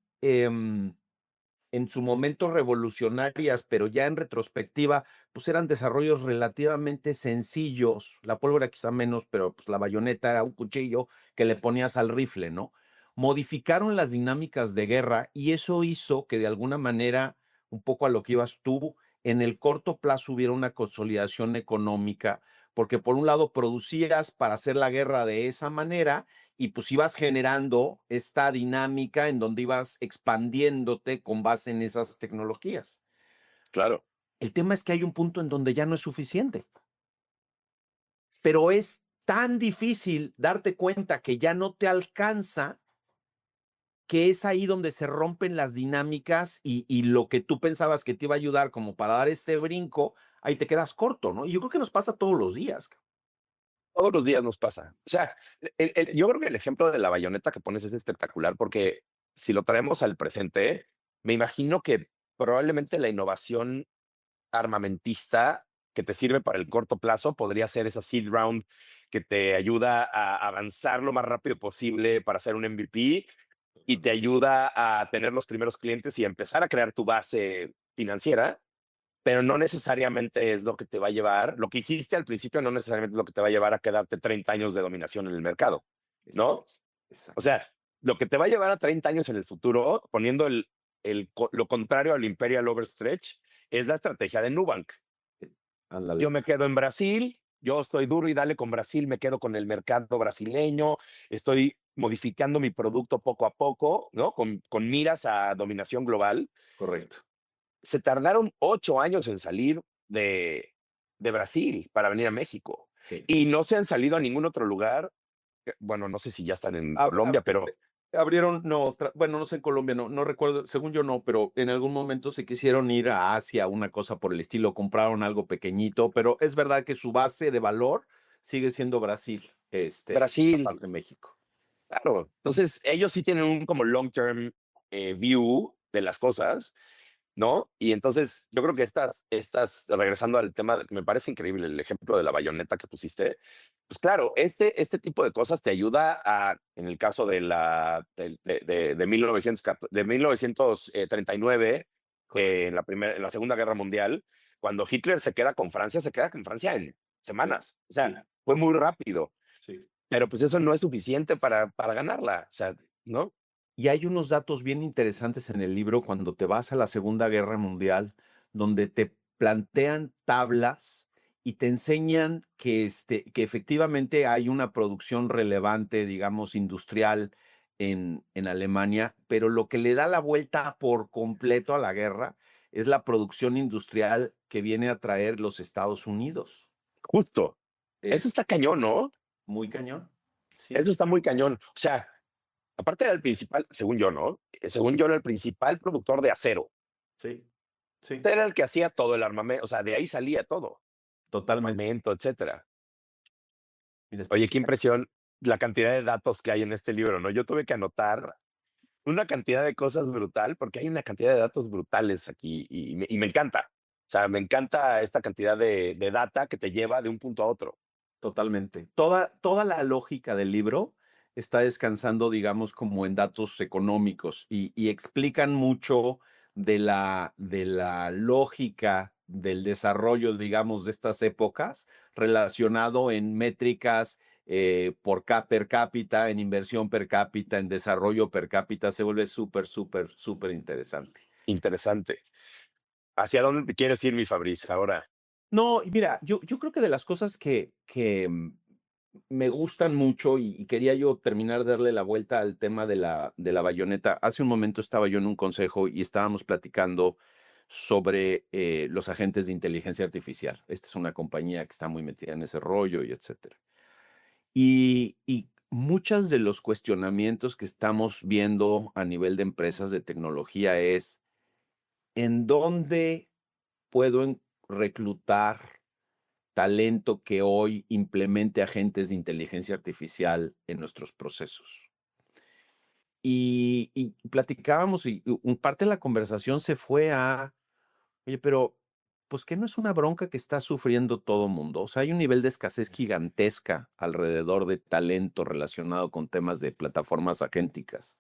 S4: en su momento revolucionarias, pero ya en retrospectiva, pues eran desarrollos relativamente sencillos. La pólvora quizá menos, pero pues la bayoneta era un cuchillo que le ponías al rifle, ¿no? Modificaron las dinámicas de guerra y eso hizo que de alguna manera, un poco a lo que ibas tú, en el corto plazo hubiera una consolidación económica, porque por un lado producías para hacer la guerra de esa manera y pues ibas generando esta dinámica en donde ibas expandiéndote con base en esas tecnologías.
S5: Claro.
S4: El tema es que hay un punto en donde ya no es suficiente.
S1: pero es tan difícil darte cuenta que ya no te alcanza, que es ahí donde se rompen las dinámicas y lo que tú pensabas que te iba a ayudar como para dar este brinco, ahí te quedas corto, ¿no? Y yo creo que nos pasa todos los días.
S5: Todos los días nos pasa. O sea, yo creo que el ejemplo de la bayoneta que pones es espectacular porque si lo traemos al presente, me imagino que probablemente la innovación armamentista que te sirve para el corto plazo podría ser esa seed round que te ayuda a avanzar lo más rápido posible para hacer un MVP y te ayuda a tener los primeros clientes y empezar a crear tu base financiera, pero no necesariamente es lo que te va a llevar, lo que hiciste al principio no necesariamente es lo que te va a llevar a quedarte 30 años de dominación en el mercado, ¿no? O sea, lo que te va a llevar a 30 años en el futuro, poniendo lo contrario al Imperial Overstretch, es la estrategia de Nubank.
S4: Ándale.
S5: Yo me quedo en Brasil, yo estoy duro y dale con Brasil, me quedo con el mercado brasileño, estoy modificando mi producto poco a poco, ¿no? Con miras a dominación global.
S4: Correcto.
S5: Se tardaron 8 años en salir de Brasil para venir a México
S4: Sí.
S5: y no se han salido a ningún otro lugar. Bueno, no sé si ya están en
S4: Ab-
S5: Colombia,
S4: ab-
S5: pero
S4: Abrieron, no, bueno, no sé en Colombia, no recuerdo, según yo no, pero en algún momento se quisieron ir a Asia, una cosa por el estilo, compraron algo pequeñito, pero es verdad que su base de valor sigue siendo Brasil,
S5: Brasil,
S4: aparte de México.
S5: claro. Entonces, ellos sí tienen un como long-term view de las cosas, ¿no? Y entonces yo creo que regresando al tema, me parece increíble el ejemplo de la bayoneta que pusiste. Pues claro, este tipo de cosas te ayuda en el caso de 1939, en la Segunda Guerra Mundial, cuando Hitler se queda con Francia, se queda con Francia en semanas. O sea,
S4: Sí.
S5: fue muy rápido,
S4: Sí.
S5: pero pues eso no es suficiente para ganarla, o sea, ¿no?
S4: Y hay unos datos bien interesantes en el libro cuando te vas a la Segunda Guerra Mundial, donde te plantean tablas y te enseñan que efectivamente hay una producción relevante, digamos, industrial en Alemania, pero lo que le da la vuelta por completo a la guerra es la producción industrial que viene a traer los Estados Unidos.
S5: Justo. Eso
S4: Es
S5: está cañón, ¿no?
S4: muy cañón. Sí,
S5: Eso está muy cañón. O sea, aparte era el principal, según yo, ¿no? Según yo era el principal productor de acero.
S4: sí, sí,
S5: Era el que hacía todo el armamento, o sea, de ahí salía todo,
S4: totalmente.
S5: armamento, etcétera.
S4: Mira,
S5: Oye, qué impresión la cantidad de datos que hay en este libro, ¿no? Yo tuve que anotar una cantidad de cosas brutal, porque hay una cantidad de datos brutales aquí y me encanta. O sea, me encanta esta cantidad de data que te lleva de un punto a otro.
S4: totalmente. Toda la lógica del libro está descansando, digamos, como en datos económicos y explican mucho de la lógica del desarrollo, digamos, de estas épocas relacionado en métricas per cápita, en inversión per cápita, en desarrollo per cápita. Se vuelve súper, súper, súper interesante.
S5: Interesante. ¿Hacia dónde te quieres ir, mi Fabriz, ahora?
S4: No, y mira, yo creo que de las cosas que me gustan mucho y quería yo terminar de darle la vuelta al tema de la bayoneta. Hace un momento estaba yo en un consejo y estábamos platicando sobre los agentes de inteligencia artificial. Esta es una compañía que está muy metida en ese rollo y etcétera. Y muchos de los cuestionamientos que estamos viendo a nivel de empresas de tecnología es, ¿en dónde puedo reclutar talento que hoy implemente agentes de inteligencia artificial en nuestros procesos? Y platicábamos y un parte de la conversación se fue a, oye, pero pues que no es una bronca que está sufriendo todo mundo. O sea, hay un nivel de escasez gigantesca alrededor de talento relacionado con temas de plataformas agénticas.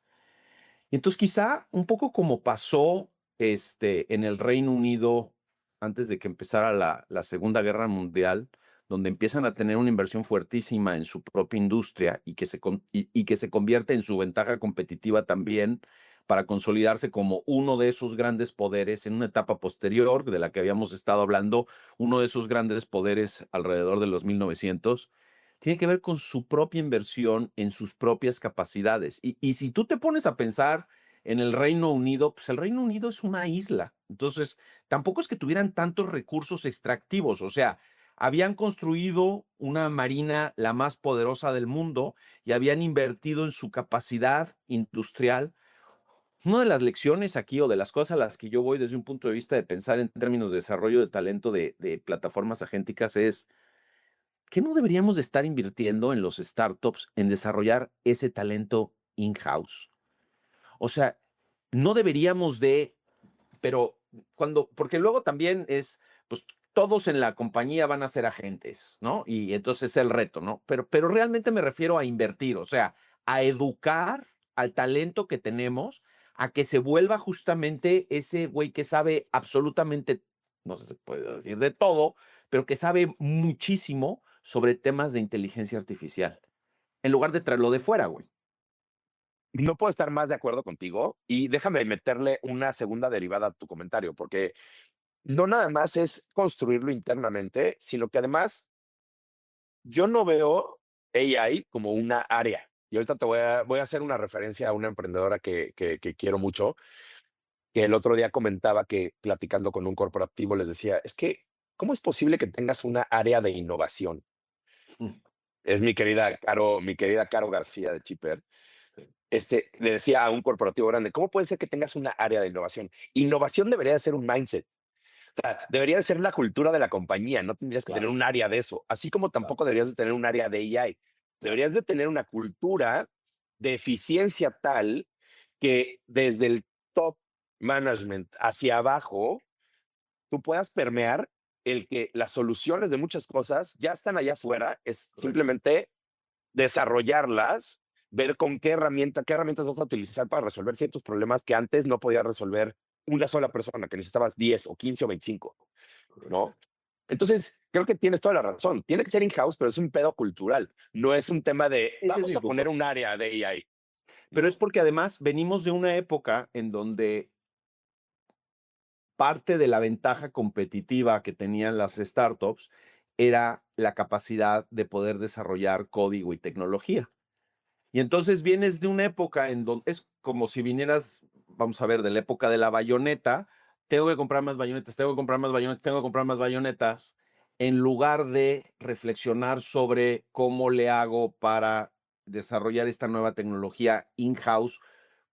S4: Y entonces quizá un poco como pasó en el Reino Unido antes de que empezara la Segunda Guerra Mundial, donde empiezan a tener una inversión fuertísima en su propia industria y que se convierte en su ventaja competitiva también para consolidarse como uno de esos grandes poderes en una etapa posterior de la que habíamos estado hablando, uno de esos grandes poderes alrededor de los 1900 tiene que ver con su propia inversión en sus propias capacidades. Y si tú te pones a pensar en el Reino Unido, pues el Reino Unido es una isla. Entonces, tampoco es que tuvieran tantos recursos extractivos. O sea, habían construido una marina la más poderosa del mundo y habían invertido en su capacidad industrial. Una de las lecciones aquí o de las cosas a las que yo voy desde un punto de vista de pensar en términos de desarrollo de talento de plataformas agénticas es que no deberíamos de estar invirtiendo en los startups en desarrollar ese talento in-house. O sea, no deberíamos de, pero porque luego también es, pues todos en la compañía van a ser agentes, ¿no? Y entonces es el reto, ¿no? Pero realmente me refiero a invertir, o sea, a educar al talento que tenemos a que se vuelva justamente ese güey que sabe absolutamente, no sé si se puede decir de todo, pero que sabe muchísimo sobre temas de inteligencia artificial, en lugar de traerlo de fuera, güey.
S5: No puedo estar más de acuerdo contigo y déjame meterle una segunda derivada a tu comentario, porque no nada más es construirlo internamente, sino que además yo no veo AI como una área. Y ahorita voy a hacer una referencia a una emprendedora que quiero mucho, que el otro día comentaba que platicando con un corporativo les decía, es que, ¿cómo es posible que tengas una área de innovación?
S4: Mm,
S5: Es mi querida Caro García de Chipper.
S4: sí,
S5: Le decía a un corporativo grande, ¿cómo puede ser que tengas una área de innovación? Innovación debería de ser un mindset. O sea, debería de ser la cultura de la compañía, no tendrías que tener
S4: claro,
S5: un área de eso, así como
S4: claro,
S5: tampoco deberías de tener un área de AI.
S4: claro.
S5: Deberías de tener una cultura de eficiencia tal que desde el top management hacia abajo, tú puedas permear el que las soluciones de muchas cosas ya están allá afuera, es
S4: Correcto.
S5: simplemente desarrollarlas, ver con qué herramientas vas a utilizar para resolver ciertos problemas que antes no podía resolver una sola persona, que necesitabas 10 o 15 o 25,
S4: Correcto.
S5: ¿no? Entonces, creo que tienes toda la razón. Tiene que ser in-house, pero es un pedo cultural. No es un tema de
S4: Ese es
S5: vamos
S4: mi
S5: a poner
S4: punto.
S5: un área de AI,
S4: Pero es
S5: ¿no?
S4: porque además venimos de una época en donde parte de la ventaja competitiva que tenían las startups era la capacidad de poder desarrollar código y tecnología. Y entonces vienes de una época en donde es como si vinieras, vamos a ver, de la época de la bayoneta, tengo que comprar más bayonetas, tengo que comprar más bayonetas, tengo que comprar más bayonetas, en lugar de reflexionar sobre cómo le hago para desarrollar esta nueva tecnología in-house,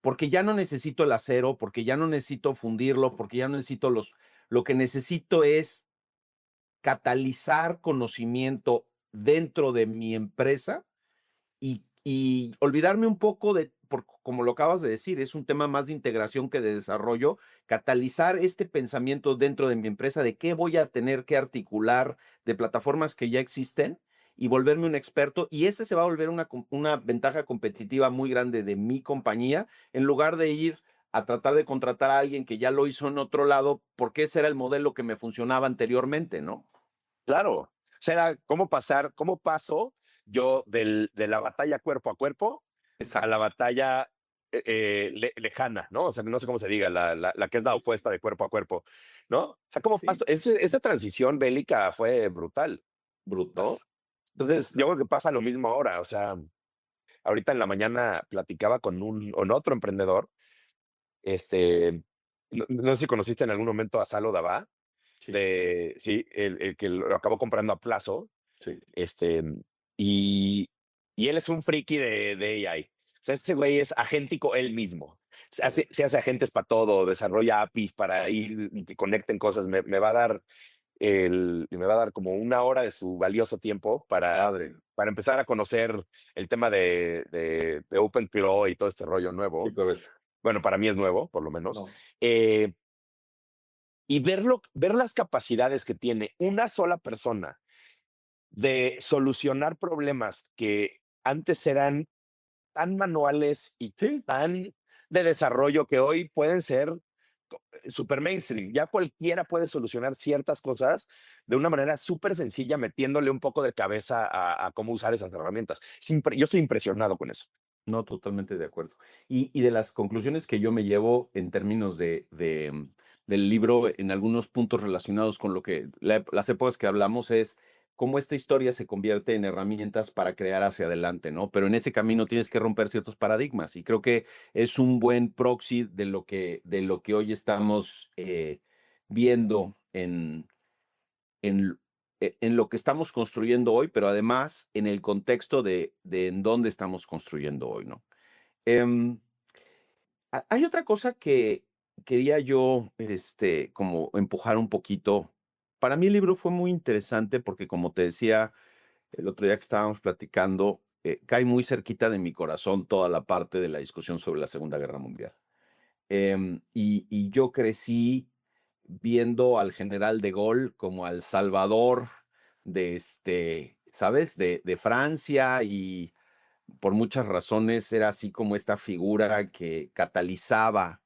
S4: porque ya no necesito el acero, porque ya no necesito fundirlo, porque ya no necesito lo que necesito es catalizar conocimiento dentro de mi empresa y olvidarme un poco de, como lo acabas de decir, es un tema más de integración que de desarrollo, catalizar este pensamiento dentro de mi empresa de qué voy a tener que articular de plataformas que ya existen y volverme un experto. Y ese se va a volver una ventaja competitiva muy grande de mi compañía, en lugar de ir a tratar de contratar a alguien que ya lo hizo en otro lado, porque ese era el modelo que me funcionaba anteriormente, ¿no?
S5: Claro. O sea, era cómo paso yo de la batalla cuerpo a cuerpo a la
S4: Exacto.
S5: batalla lejana, ¿no? O sea, no sé cómo se diga, la que es la
S4: Sí, sí.
S5: opuesta de cuerpo a cuerpo, ¿no? O sea, ¿cómo
S4: Sí,
S5: paso? Esa transición bélica fue brutal,
S4: brutal.
S5: ¿no? Entonces, yo creo que pasa lo mismo ahora. O sea, ahorita en la mañana platicaba con otro emprendedor, no sé si conociste en algún momento a Salo Davá,
S4: Sí,
S5: sí, el que lo acabó comprando a plazo,
S4: sí.
S5: este, y, y él es un friki de AI. O sea, ese güey es agéntico él mismo. Se hace agentes para todo, desarrolla APIs para ir y que conecten cosas. Me va a dar me va a dar como una hora de su valioso tiempo
S4: Padre.
S5: para empezar a conocer el tema de OpenClaw y todo este rollo
S4: Sí,
S5: nuevo.
S4: correcto.
S5: Bueno, para mí es nuevo, por lo menos.
S4: No.
S5: Eh, y ver las capacidades que tiene una sola persona de solucionar problemas que antes eran tan manuales y
S4: Sí,
S5: tan de desarrollo que hoy pueden ser super mainstream. Ya cualquiera puede solucionar ciertas cosas de una manera súper sencilla, metiéndole un poco de cabeza a cómo usar esas herramientas. Yo estoy impresionado con eso.
S4: no, totalmente de acuerdo. Y de las conclusiones que yo me llevo en términos del libro, en algunos puntos relacionados con lo que las épocas que hablamos, es cómo esta historia se convierte en herramientas para crear hacia adelante, ¿no? Pero en ese camino tienes que romper ciertos paradigmas y creo que es un buen proxy de lo que hoy estamos viendo en en lo que estamos construyendo hoy, pero además en el contexto de en dónde estamos construyendo hoy, ¿no? Em, hay otra cosa que quería yo, como empujar un poquito. Para mí el libro fue muy interesante porque, como te decía el otro día que estábamos platicando, cae muy cerquita de mi corazón toda la parte de la discusión sobre la Segunda Guerra Mundial. Y yo crecí viendo al general de Gaulle como al salvador de ¿sabes? De Francia, y por muchas razones era así como esta figura que catalizaba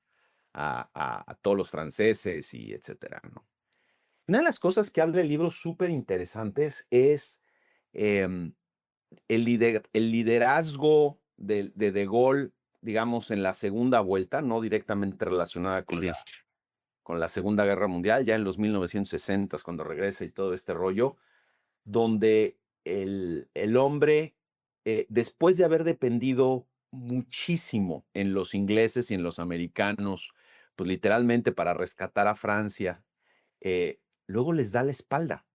S4: a todos los franceses y etcétera, ¿no? Una de las cosas que habla el libro súper interesantes es em, el liderazgo de Gaulle, digamos, en la segunda vuelta, no directamente relacionada con la Segunda Guerra Mundial, ya en los 1960, cuando regresa y todo este rollo, donde el hombre, después de haber dependido muchísimo en los ingleses y en los americanos, pues literalmente para rescatar a Francia, luego les da la espalda.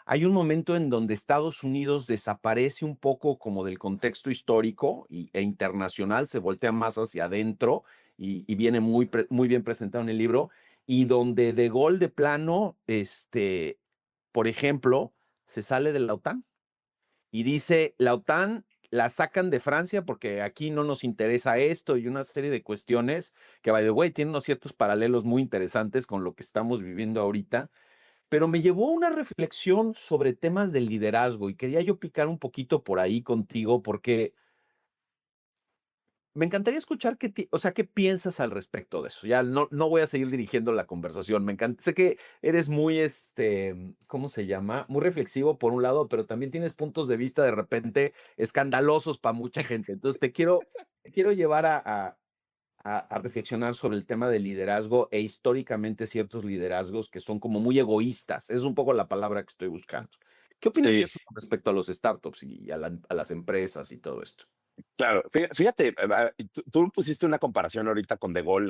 S4: Hay un momento en donde Estados Unidos desaparece un poco como del contexto histórico e internacional, se voltea más hacia adentro y viene muy bien presentado en el libro, y donde De Gaulle de plano, por ejemplo, se sale de la OTAN y dice, la OTAN la sacan de Francia porque aquí no nos interesa esto, y una serie de cuestiones que, by the way, tienen unos ciertos paralelos muy interesantes con lo que estamos viviendo ahorita, pero me llevó a una reflexión sobre temas del liderazgo y quería yo picar un poquito por ahí contigo porque me encantaría escuchar o sea, qué piensas al respecto de eso. Ya no voy a seguir dirigiendo la conversación. Me encanta. Sé que eres muy, ¿cómo se llama? Muy reflexivo por un lado, pero también tienes puntos de vista de repente escandalosos para mucha gente. Entonces te quiero llevar a reflexionar sobre el tema del liderazgo e históricamente ciertos liderazgos que son como muy egoístas. Es un poco la palabra que estoy buscando. ¿Qué opinas de
S5: Sí,
S4: eso con respecto a los startups y a las empresas y todo esto?
S5: claro. Fíjate, tú pusiste una comparación ahorita con De Gaulle,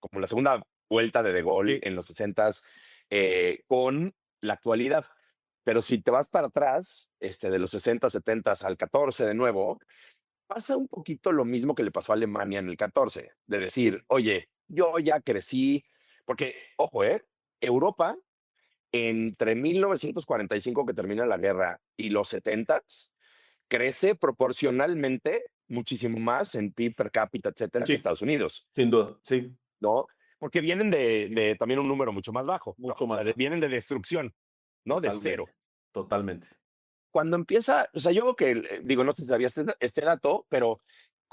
S5: como la segunda vuelta de Gaulle
S4: Sí.
S5: en los 60s, con la actualidad. Pero si te vas para atrás, de los 60, 70 al 14 de nuevo, pasa un poquito lo mismo que le pasó a Alemania en el 14, de decir, oye, yo ya crecí, porque, ojo, Europa, entre 1945 que termina la guerra y los 70 crece proporcionalmente muchísimo más en PIB per cápita, etcétera, que
S4: Sí,
S5: Estados Unidos,
S4: sin duda, sí,
S5: ¿no? Porque vienen de también un número mucho más bajo, ¿no?
S4: mucho
S5: O sea,
S4: más.
S5: vienen de destrucción, ¿no? De
S4: Totalmente,
S5: cero.
S4: totalmente.
S5: Cuando empieza, o sea, yo creo que, digo, no sé si sabías este dato, pero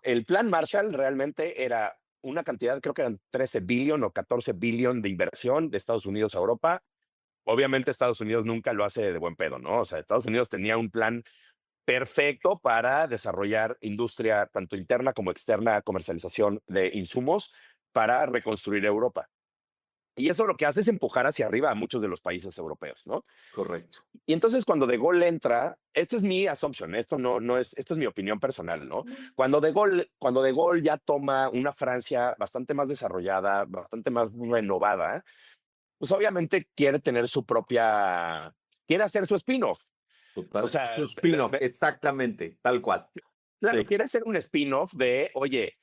S5: el plan Marshall realmente era una cantidad, creo que eran 13 billion o 14 billion de inversión de Estados Unidos a Europa. Obviamente Estados Unidos nunca lo hace de buen pedo, ¿no? O sea, Estados Unidos tenía un plan perfecto para desarrollar industria tanto interna como externa, comercialización de insumos para reconstruir Europa. Y eso lo que hace es empujar hacia arriba a muchos de los países europeos, ¿no?
S4: Correcto.
S5: Y entonces cuando De Gaulle entra, esta es mi assumption, esto es mi opinión personal, ¿no? Cuando De Gaulle ya toma una Francia bastante más desarrollada, bastante más renovada, pues obviamente quiere hacer su spin-off. O
S4: Total.
S5: sea,
S4: Su spin-off, exactamente, tal cual.
S5: claro,
S4: Sí,
S5: quiere hacer un spin-off de, oye,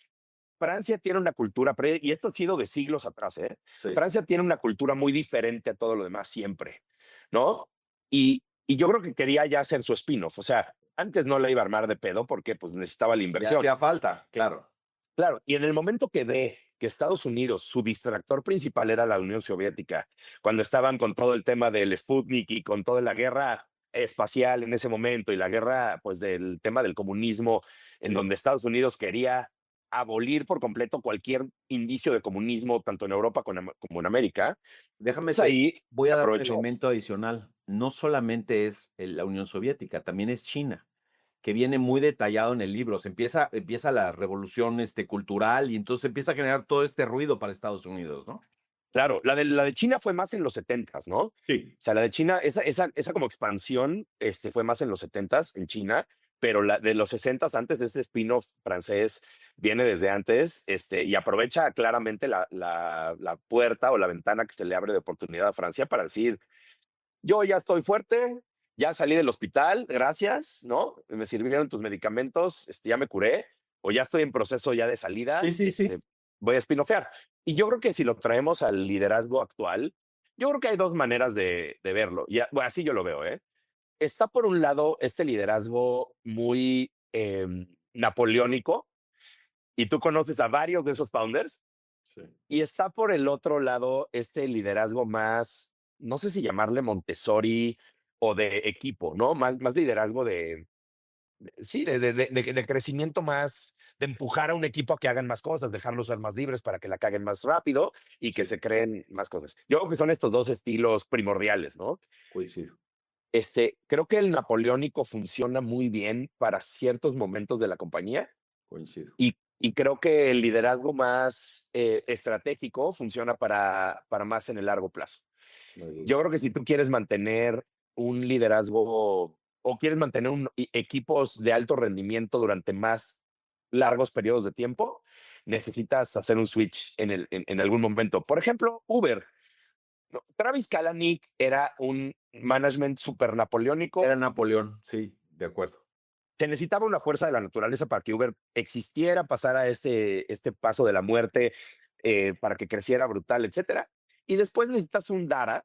S5: Francia tiene una cultura, y esto ha sido de siglos atrás, ¿eh?
S4: sí.
S5: Francia tiene una cultura muy diferente a todo lo demás siempre, ¿no? Y yo creo que quería ya hacer su spin-off, o sea, antes no la iba a armar de pedo porque pues necesitaba la
S4: Ya
S5: inversión.
S4: hacía falta, claro.
S5: Claro, y en el momento que ve que Estados Unidos, su distractor principal era la Unión Soviética, cuando estaban con todo el tema del Sputnik y con toda la guerra espacial en ese momento y la guerra, pues, del tema del comunismo, en
S4: Sí.
S5: donde Estados Unidos quería abolir por completo cualquier indicio de comunismo, tanto en Europa como en América,
S4: Déjame
S5: pues
S4: te
S5: ahí
S4: voy a dar un
S5: aprovechó.
S4: elemento adicional. No solamente es la Unión Soviética, también es China, que viene muy detallado en el libro. Empieza la revolución, cultural, y entonces empieza a generar todo este ruido para Estados Unidos, ¿no?
S5: Claro, la de China fue más en los 70s, ¿no? O
S4: Sí.
S5: sea, la de China, esa como expansión, fue más en los 70s en China, pero la de los 60s, antes de este spin-off francés, viene desde antes, y aprovecha claramente la puerta o la ventana que se le abre de oportunidad a Francia para decir, yo ya estoy fuerte, ya salí del hospital, gracias, ¿no? Me sirvieron tus medicamentos, ya me curé, o ya estoy en proceso ya de salida,
S1: Sí, sí, sí.
S5: voy a spinofear. Y yo creo que si lo traemos al liderazgo actual, yo creo que hay dos maneras de verlo. Y bueno, así yo lo veo, ¿eh? Está por un lado este liderazgo muy napoleónico, y tú conoces a varios de esos founders,
S4: Sí.
S5: y está por el otro lado este liderazgo más, no sé si llamarle Montessori o de equipo, ¿no? Más liderazgo sí, de crecimiento más, de empujar a un equipo a que hagan más cosas, dejarlos ser más libres para que la caguen más rápido y que se creen más cosas. Yo creo que son estos dos estilos primordiales, ¿no?
S4: Coincido.
S5: Creo que el napoleónico funciona muy bien para ciertos momentos de la compañía
S4: Coincido.
S5: y creo que el liderazgo más estratégico funciona para más en el largo plazo. Yo creo que si tú quieres mantener un liderazgo o quieres mantener equipos de alto rendimiento durante más largos periodos de tiempo, necesitas hacer un switch en algún momento. Por ejemplo, Uber. ¿No? Travis Kalanick era un management super napoleónico.
S4: Era Napoleón, sí, de acuerdo.
S5: Se necesitaba una fuerza de la naturaleza para que Uber existiera, pasara este paso de la muerte, para que creciera brutal, etcétera. Y después necesitas un Dara,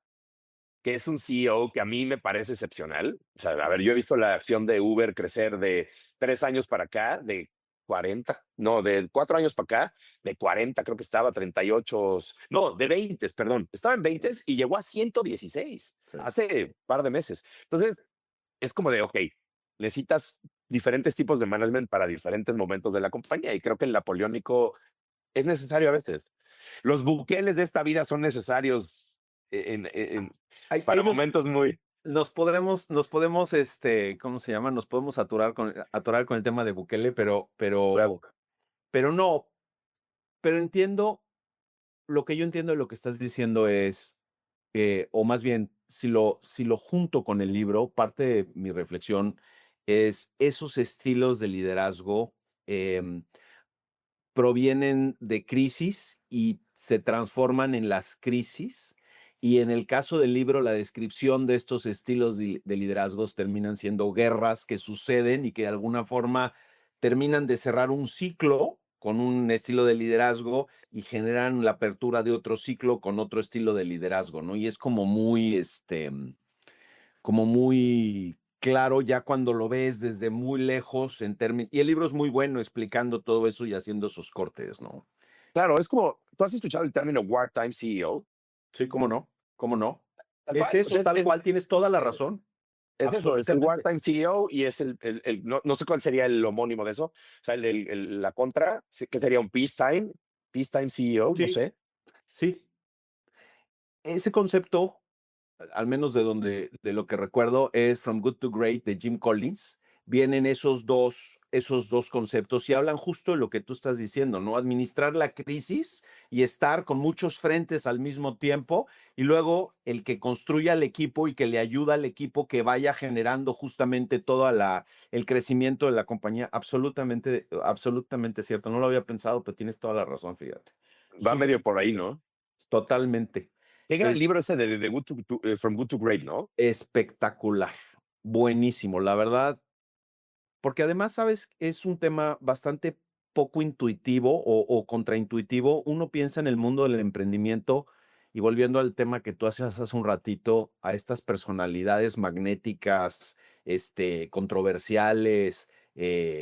S5: que es un CEO que a mí me parece excepcional. O sea, a ver, yo he visto la acción de Uber crecer de 3 años para acá, de 40, no, de 4 años para acá, de 40, creo que estaba 38, no, de 20, perdón, estaba en 20 y llegó a 116
S4: Sí.
S5: hace un par de meses. Entonces, es como de, ok, necesitas diferentes tipos de management para diferentes momentos de la compañía y creo que el napoleónico es necesario a veces. Los buqueles de esta vida son necesarios para
S1: Ahí
S5: momentos muy...
S1: nos podemos, ¿cómo se llama? Nos podemos atorar con el tema de Bukele, pero no, pero entiendo, lo que yo entiendo de lo que estás diciendo es, o más bien, si lo junto con el libro, parte de mi reflexión es esos estilos de liderazgo em, provienen de crisis y se transforman en las crisis. Y en el caso del libro, la descripción de estos estilos de liderazgos terminan siendo guerras que suceden y que de alguna forma terminan de cerrar un ciclo con un estilo de liderazgo y generan la apertura de otro ciclo con otro estilo de liderazgo, ¿no? Y es como muy claro ya cuando lo ves desde muy lejos en términos, y el libro es muy bueno explicando todo eso y haciendo esos cortes, ¿no?
S5: Claro, es como, tú has escuchado el término wartime CEO.
S1: Sí, cómo no, cómo no.
S5: Tal
S1: Es
S5: cual, o sea,
S1: eso, tal cual, tienes toda la razón.
S5: es eso, es el
S1: Absolutamente.
S5: wartime CEO y es no sé cuál sería el homónimo de eso, o sea, la contra, que sería un peacetime CEO, no
S1: Sí,
S5: sé.
S1: sí. Ese concepto, al menos de lo que recuerdo, es From Good to Great de Jim Collins. Vienen esos dos conceptos y hablan justo de lo que tú estás diciendo, ¿no? Administrar la crisis y estar con muchos frentes al mismo tiempo y luego el que construya el equipo y que le ayuda al equipo que vaya generando justamente todo el crecimiento de la compañía. Absolutamente, absolutamente cierto. No lo había pensado, pero tienes toda la razón, fíjate.
S5: Va
S1: Súper
S5: medio por ahí,
S1: interesante.
S5: ¿no?
S1: Totalmente.
S5: Qué gran
S1: Es
S5: libro ese de From Good to Great, ¿no?
S1: espectacular. Buenísimo, la verdad. Porque además, ¿sabes? Es un tema bastante poco intuitivo o contraintuitivo. Uno piensa en el mundo del emprendimiento y volviendo al tema que tú hacías hace un ratito, a estas personalidades magnéticas, controversiales,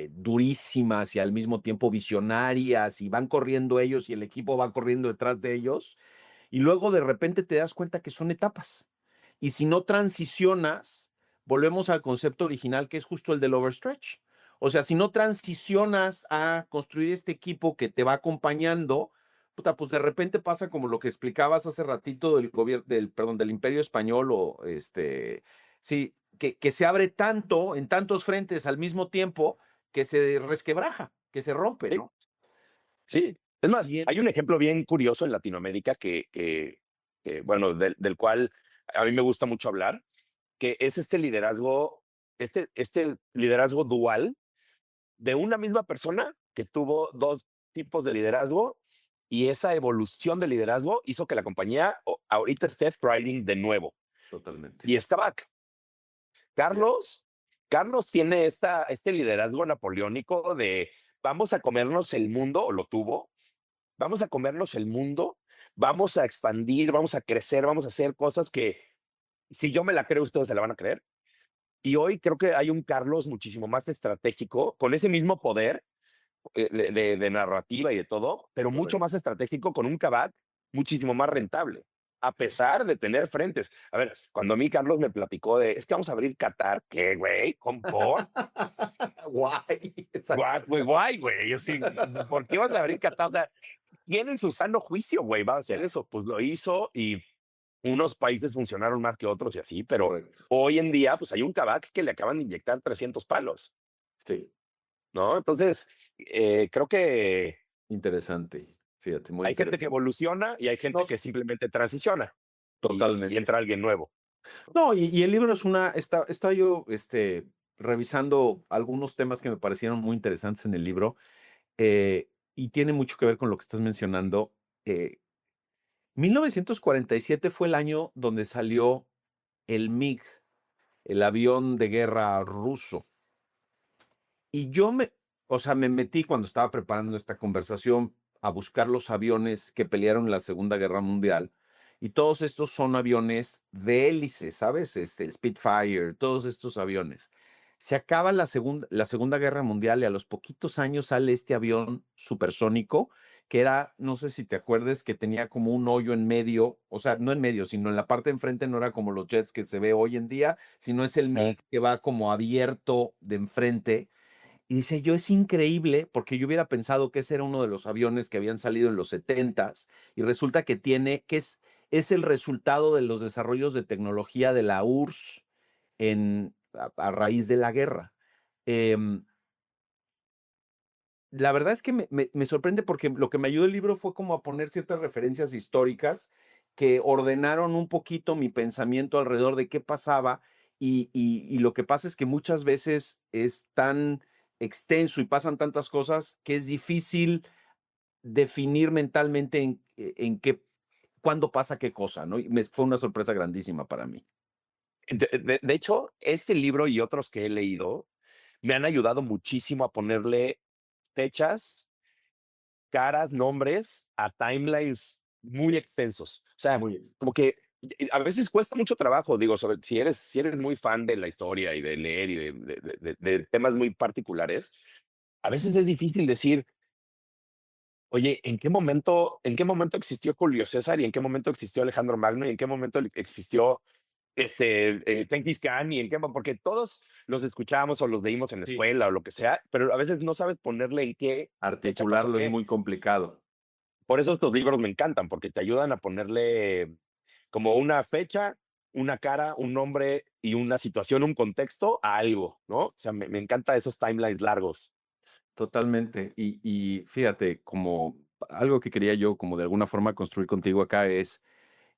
S1: durísimas y al mismo tiempo visionarias, y van corriendo ellos y el equipo va corriendo detrás de ellos, y luego de repente te das cuenta que son etapas. Y si no transicionas, volvemos al concepto original que es justo el del overstretch. O sea, si no transicionas a construir este equipo que te va acompañando, puta, pues de repente pasa como lo que explicabas hace ratito del gobierno, del Imperio Español o sí, que se abre tanto en tantos frentes al mismo tiempo que se resquebraja, que se rompe,
S5: Sí,
S1: ¿no?
S5: sí. Es más,
S1: Y
S5: hay un ejemplo bien curioso en Latinoamérica bueno, del cual a mí me gusta mucho hablar, que es este liderazgo dual de una misma persona que tuvo dos tipos de liderazgo y esa evolución de liderazgo hizo que la compañía ahorita esté thriving de nuevo.
S4: Totalmente.
S5: Y es Kavak. Carlos, Carlos tiene este liderazgo napoleónico de vamos a comernos el mundo, o lo tuvo, vamos a comernos el mundo, vamos a expandir, vamos a crecer, vamos a hacer cosas que si yo me la creo, ustedes se la van a creer. Y hoy creo que hay un Carlos muchísimo más estratégico, con ese mismo poder de narrativa y de todo, pero mucho
S4: Correcto.
S5: más estratégico, con un Kavak muchísimo más rentable, a pesar de tener frentes. A ver, cuando a mí Carlos me platicó es que vamos a abrir Qatar, ¿qué, güey? ¿Con por?
S4: Guay.
S5: Guay, güey. Yo sí, ¿por qué vas a abrir Qatar? O sea, ¿quién en su sano juicio, güey, va a hacer eso? Pues lo hizo y unos países funcionaron más que otros y así, pero
S4: Correcto.
S5: hoy en día, pues hay un Kavak que le acaban de inyectar 300 palos,
S4: Sí,
S5: ¿no? Entonces, creo que
S4: interesante. Fíjate, muy
S5: hay gente que
S4: interesante.
S5: evoluciona y hay gente
S4: No,
S5: que simplemente transiciona y
S4: totalmente.
S5: entra alguien nuevo.
S4: No, y el libro es estaba yo revisando algunos temas que me parecieron muy interesantes en el libro, y tiene mucho que ver con lo que estás mencionando. 1947 fue el año donde salió el MiG, el avión de guerra ruso. Y o sea, me metí cuando estaba preparando esta conversación a buscar los aviones que pelearon en la Segunda Guerra Mundial. Y todos estos son aviones de hélice, ¿sabes? El Spitfire, todos estos aviones. Se acaba la Segunda Guerra Mundial y a los poquitos años sale este avión supersónico que era, no sé si te acuerdes, que tenía como un hoyo en medio, o sea, no en medio, sino en la parte de enfrente, no era como los jets que se ve hoy en día, sino es el MiG que va como abierto de enfrente. Y dice, yo es increíble porque yo hubiera pensado que ese era uno de los aviones que habían salido en los 70s y resulta que es el resultado de los desarrollos de tecnología de la URSS a raíz de la guerra. Em, la verdad es que me sorprende porque lo que me ayudó el libro fue como a poner ciertas referencias históricas que ordenaron un poquito mi pensamiento alrededor de qué pasaba y lo que pasa es que muchas veces es tan extenso y pasan tantas cosas que es difícil definir mentalmente en qué, cuándo pasa qué cosa, ¿no? Y fue una sorpresa grandísima para mí.
S5: De hecho, este libro y otros que he leído me han ayudado muchísimo a ponerle fechas, caras, nombres a timelines muy extensos. O sea,
S4: Muy bien.
S5: como que a veces cuesta mucho trabajo, digo, si eres muy fan de la historia y de leer y de temas muy particulares, a veces es difícil decir, oye, en qué momento existió Julio César y en qué momento existió Alejandro Magno y en qué momento existió Genghis Khan y en qué, porque todos los escuchamos o los leímos en la
S4: Sí.
S5: escuela o lo que sea, pero a veces no sabes ponerle en qué fecha pasó
S4: Articularlo es
S5: qué.
S4: muy complicado.
S5: Por eso estos libros me encantan, porque te ayudan a ponerle como una fecha, una cara, un nombre y una situación, un contexto a algo, ¿no? O sea, me encanta esos timelines largos.
S4: Totalmente. Y fíjate, como algo que quería yo como de alguna forma construir contigo acá es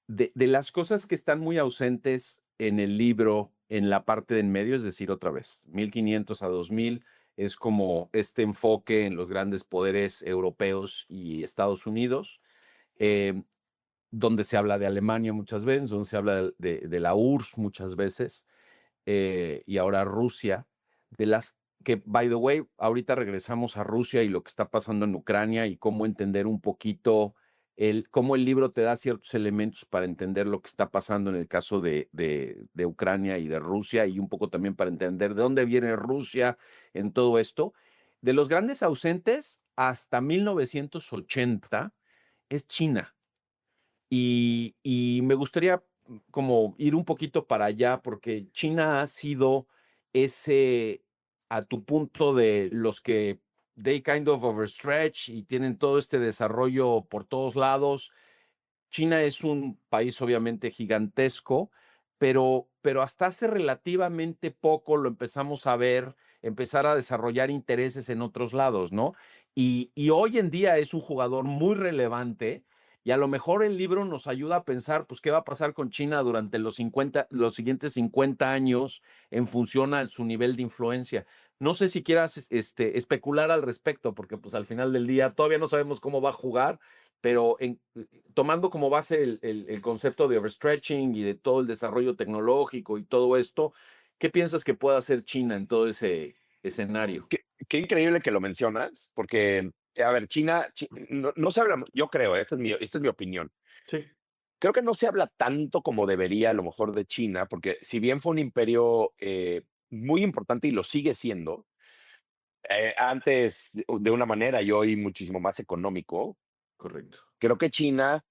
S4: de las cosas que están muy ausentes en el libro, en la parte de en medio, es decir, otra vez, 1500 a 2000 es como este enfoque en los grandes poderes europeos y Estados Unidos, eh, donde se habla de Alemania muchas veces, donde se habla de la URSS muchas veces, y ahora Rusia, de las que, by the way, ahorita regresamos a Rusia y lo que está pasando en Ucrania y cómo entender un poquito cómo el libro te da ciertos elementos para entender lo que está pasando en el caso de Ucrania y de Rusia y un poco también para entender de dónde viene Rusia en todo esto. De los grandes ausentes hasta 1980 es China. Y me gustaría como ir un poquito para allá, porque China ha sido ese, a tu punto de los que they kind of overstretch y tienen todo este desarrollo por todos lados. China es un país obviamente gigantesco, pero hasta hace relativamente poco lo empezamos a ver, empezar a desarrollar intereses en otros lados, ¿no? Y hoy en día es un jugador muy relevante y a lo mejor el libro nos ayuda a pensar, pues, qué va a pasar con China durante los siguientes 50 años en función a su nivel de influencia. No sé si quieras especular al respecto, porque pues al final del día todavía no sabemos cómo va a jugar, pero tomando como base el concepto de overstretching y de todo el desarrollo tecnológico y todo esto, ¿qué piensas que pueda hacer China en todo ese escenario?
S5: Qué increíble que lo mencionas, porque, a ver, no se habla, yo creo, esta es mi opinión.
S4: Sí,
S5: Creo que no se habla tanto como debería, a lo mejor, de China, porque si bien fue un imperio muy importante y lo sigue siendo, antes de una manera y hoy muchísimo más económico,
S4: correcto.
S5: creo que China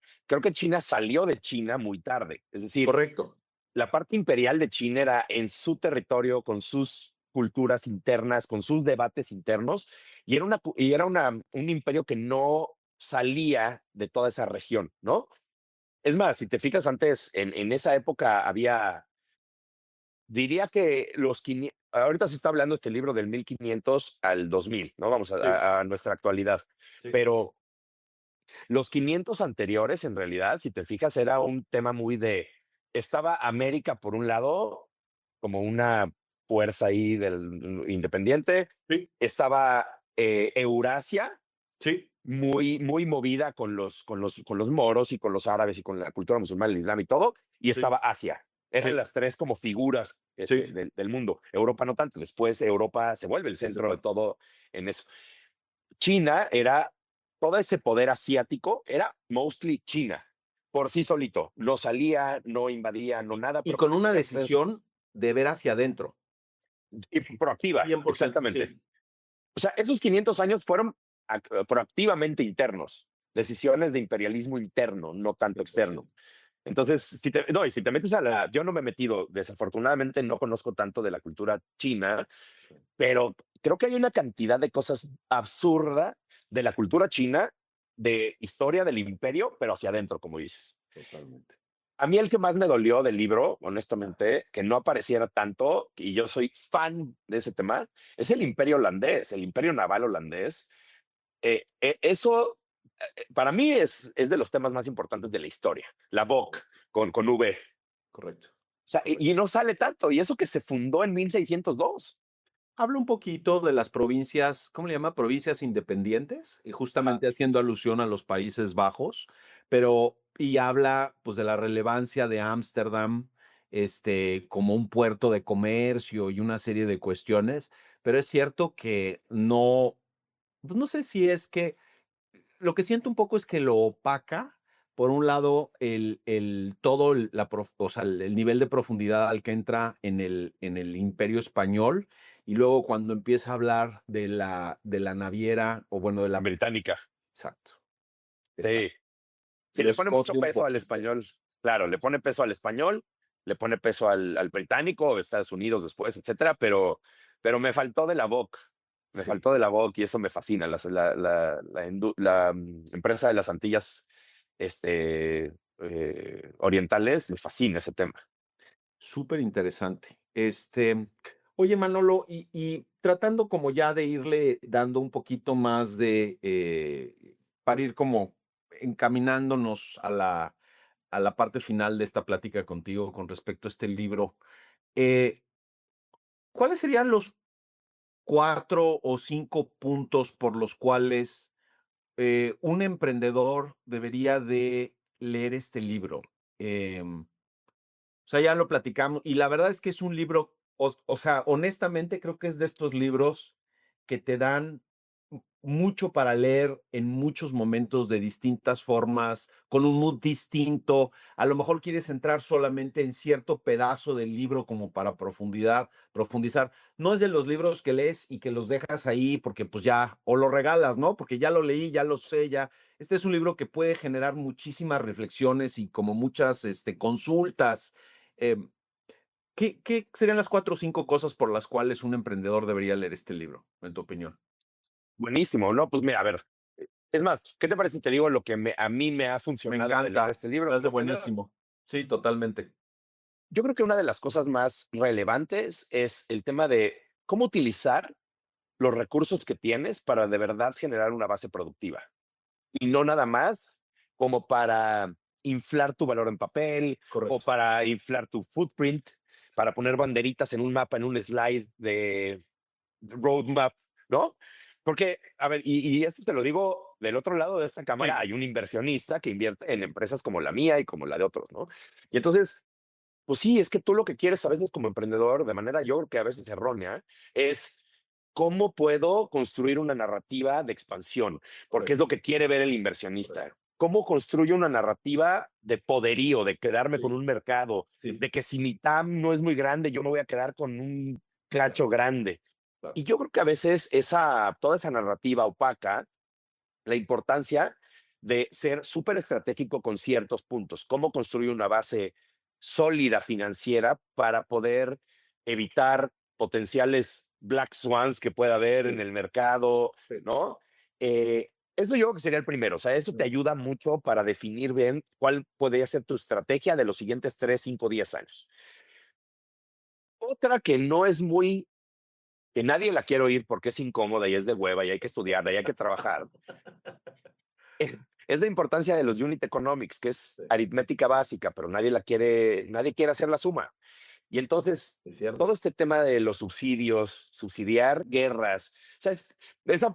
S5: salió de China muy tarde. Es decir,
S4: Correcto.
S5: la parte imperial de China era en su territorio, con sus culturas internas, con sus debates internos, y era un imperio que no salía de toda esa región, ¿no? Es más, si te fijas antes, en esa época diría que ahorita se está hablando este libro del 1500 al 2000, ¿no? Vamos
S4: Sí,
S5: a nuestra actualidad,
S4: sí.
S5: pero los 500 anteriores, en realidad, si te fijas, era un tema estaba América por un lado, como una fuerza ahí independiente,
S4: Sí,
S5: estaba Eurasia,
S4: sí,
S5: muy movida con los moros y con los árabes y con la cultura musulmana, el islam y todo, y
S4: sí,
S5: estaba Asia. Eran
S4: sí,
S5: las tres como figuras
S4: sí.
S5: del mundo. Europa no tanto. Después Europa se vuelve el
S4: Ese
S5: centro de
S4: parte.
S5: todo en eso. China todo ese poder asiático era mostly China, por sí solito. No salía, no invadía, no nada,
S4: Y
S5: pero
S4: con una
S5: entonces,
S4: decisión de ver hacia adentro.
S5: y proactiva,
S4: 100%.
S5: exactamente.
S4: Sí.
S5: O sea, esos 500 años fueron proactivamente internos, decisiones de imperialismo interno, no tanto externo.
S4: 100%.
S5: Entonces, no, y si te metes yo no me he metido, desafortunadamente no conozco tanto de la cultura china, pero creo que hay una cantidad de cosas absurda de la cultura china, de historia del imperio, pero hacia adentro, como dices.
S4: Totalmente.
S5: A mí el que más me dolió del libro, honestamente, que no apareciera tanto, y yo soy fan de ese tema, es el imperio holandés, el imperio naval holandés. Eso, para mí, es de los temas más importantes de la historia. La VOC, con V.
S4: Correcto.
S5: O sea,
S4: Correcto.
S5: y no sale tanto, y eso que se fundó en 1602.
S4: Habla un poquito de las provincias, ¿cómo le llama? Provincias independientes, y
S5: Ajá.
S4: justamente haciendo alusión a los Países Bajos, pero, y habla pues de la relevancia de Ámsterdam, como un puerto de comercio y una serie de cuestiones, pero es cierto que no, pues no sé si es que lo que siento un poco es que lo opaca, por un lado, todo o sea, el nivel de profundidad al que entra en el Imperio Español, y luego cuando empieza a hablar de la naviera, o bueno, de la...
S5: Británica.
S4: Exacto,
S5: Sí.
S4: exacto.
S5: Sí,
S4: Lo
S5: le pone mucho
S4: esconde un
S5: peso al
S4: poquito.
S5: español. Claro, le pone peso al español, le pone peso al británico, Estados Unidos después, etcétera, pero me faltó de la VOC. Me
S4: Sí.
S5: faltó de la VOC y eso me fascina. La empresa de las Antillas orientales, me fascina ese tema.
S4: Súper interesante. Oye, Manolo, y tratando como ya de irle dando un poquito más para ir como encaminándonos a la parte final de esta plática contigo con respecto a este libro, eh, ¿cuáles serían los 4 o 5 puntos por los cuales un emprendedor debería de leer este libro? O sea, ya lo platicamos y la verdad es que es un libro, o sea, honestamente creo que es de estos libros que te dan mucho para leer en muchos momentos de distintas formas, con un mood distinto. A lo mejor quieres entrar solamente en cierto pedazo del libro como para profundizar. No es de los libros que lees y que los dejas ahí porque pues ya, o lo regalas, ¿no? Porque ya lo leí, ya lo sé, ya. Este es un libro que puede generar muchísimas reflexiones y como muchas consultas. Em, ¿Qué serían las 4 o 5 cosas por las cuales un emprendedor debería leer este libro, en tu opinión?
S5: Buenísimo, ¿no? Pues mira, a ver. Es más, ¿qué te parece si te digo lo que a mí me ha
S4: Me
S5: funcionado de leer
S4: encanta,
S5: este libro?
S4: me hace
S5: Lo primero,
S4: buenísimo. Sí, totalmente.
S5: yo creo que una de las cosas más relevantes es el tema de cómo utilizar los recursos que tienes para de verdad generar una base productiva. Y no nada más como para inflar tu valor en papel o
S4: Correcto.
S5: para inflar tu footprint, para poner banderitas en un mapa, en un slide de roadmap, ¿no? Porque, a ver, y esto te lo digo del otro lado de esta cámara,
S1: Sí.
S5: hay un inversionista que invierte en empresas como la mía y como la de otros, ¿no? Y entonces, pues sí, es que tú lo que quieres a veces como emprendedor, de manera yo creo que a veces errónea, es cómo puedo construir una narrativa de expansión, porque es lo que quiere ver el inversionista. ¿Cómo construyo una narrativa de poderío, de quedarme con
S1: Sí.
S5: un mercado,
S1: Sí,
S5: de que si mi TAM no es muy grande, yo me voy a quedar con un cacho grande?
S1: claro.
S5: Y yo creo que a veces toda esa narrativa opaca la importancia de ser súper estratégico con ciertos puntos. Cómo construir una base sólida financiera para poder evitar potenciales black swans que pueda haber en
S1: Sí,
S5: el mercado,
S1: sí.
S5: ¿no? Eso yo creo que sería el primero. O sea, eso te ayuda mucho para definir bien cuál podría ser tu estrategia de los siguientes 3, 5, 10 años. Otra que no es muy, que nadie la quiere oír porque es incómoda y es de hueva y hay que estudiarla y hay que trabajar, es la importancia de los unit economics, que es
S1: Sí,
S5: aritmética básica, pero nadie quiere hacer la suma. Y entonces,
S1: es cierto.
S5: todo este tema de los subsidios, subsidiar guerras, o sea,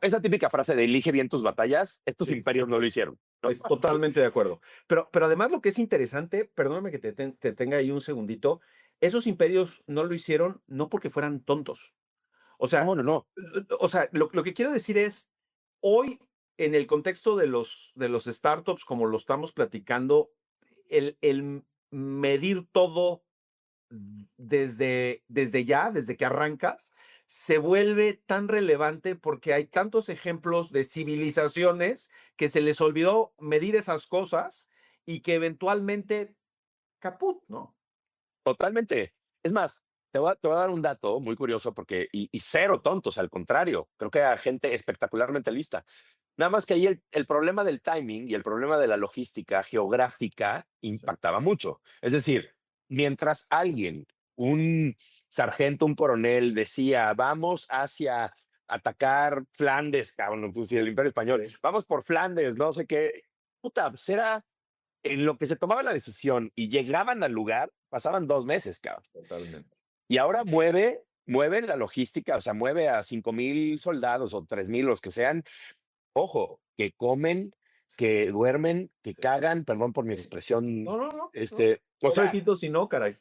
S5: esa típica frase de elige bien tus batallas, estos
S1: Sí.
S5: imperios no lo hicieron, ¿no?
S4: Es totalmente de acuerdo. Pero además lo que es interesante, perdóname que te tenga ahí un segundito, esos imperios no lo hicieron no porque fueran tontos. O sea,
S5: No, no, no.
S4: lo que quiero decir es, hoy en el contexto de los startups, como lo estamos platicando, el medir todo desde que arrancas, se vuelve tan relevante porque hay tantos ejemplos de civilizaciones que se les olvidó medir esas cosas y que eventualmente caput, ¿no?
S5: Totalmente. Es más, te voy a dar un dato muy curioso porque, y cero tontos, al contrario, creo que hay gente espectacularmente lista. Nada más que ahí el problema del timing y el problema de la logística geográfica impactaba mucho. Es decir, mientras alguien, un sargento, un coronel, decía, vamos hacia atacar Flandes, cabrón, pues sí, el Imperio Español, vamos por Flandes, no sé qué, puta, pues era en lo que se tomaba la decisión y llegaban al lugar, pasaban 2 meses, cabrón.
S4: Totalmente.
S5: Y ahora mueve la logística, o sea, mueve a 5,000 soldados o 3,000, los que sean, ojo, que comen, que duermen, que cagan, perdón por mi expresión,
S4: No, no, no, no.
S5: o sea,
S4: Pobrecitos si no, caray.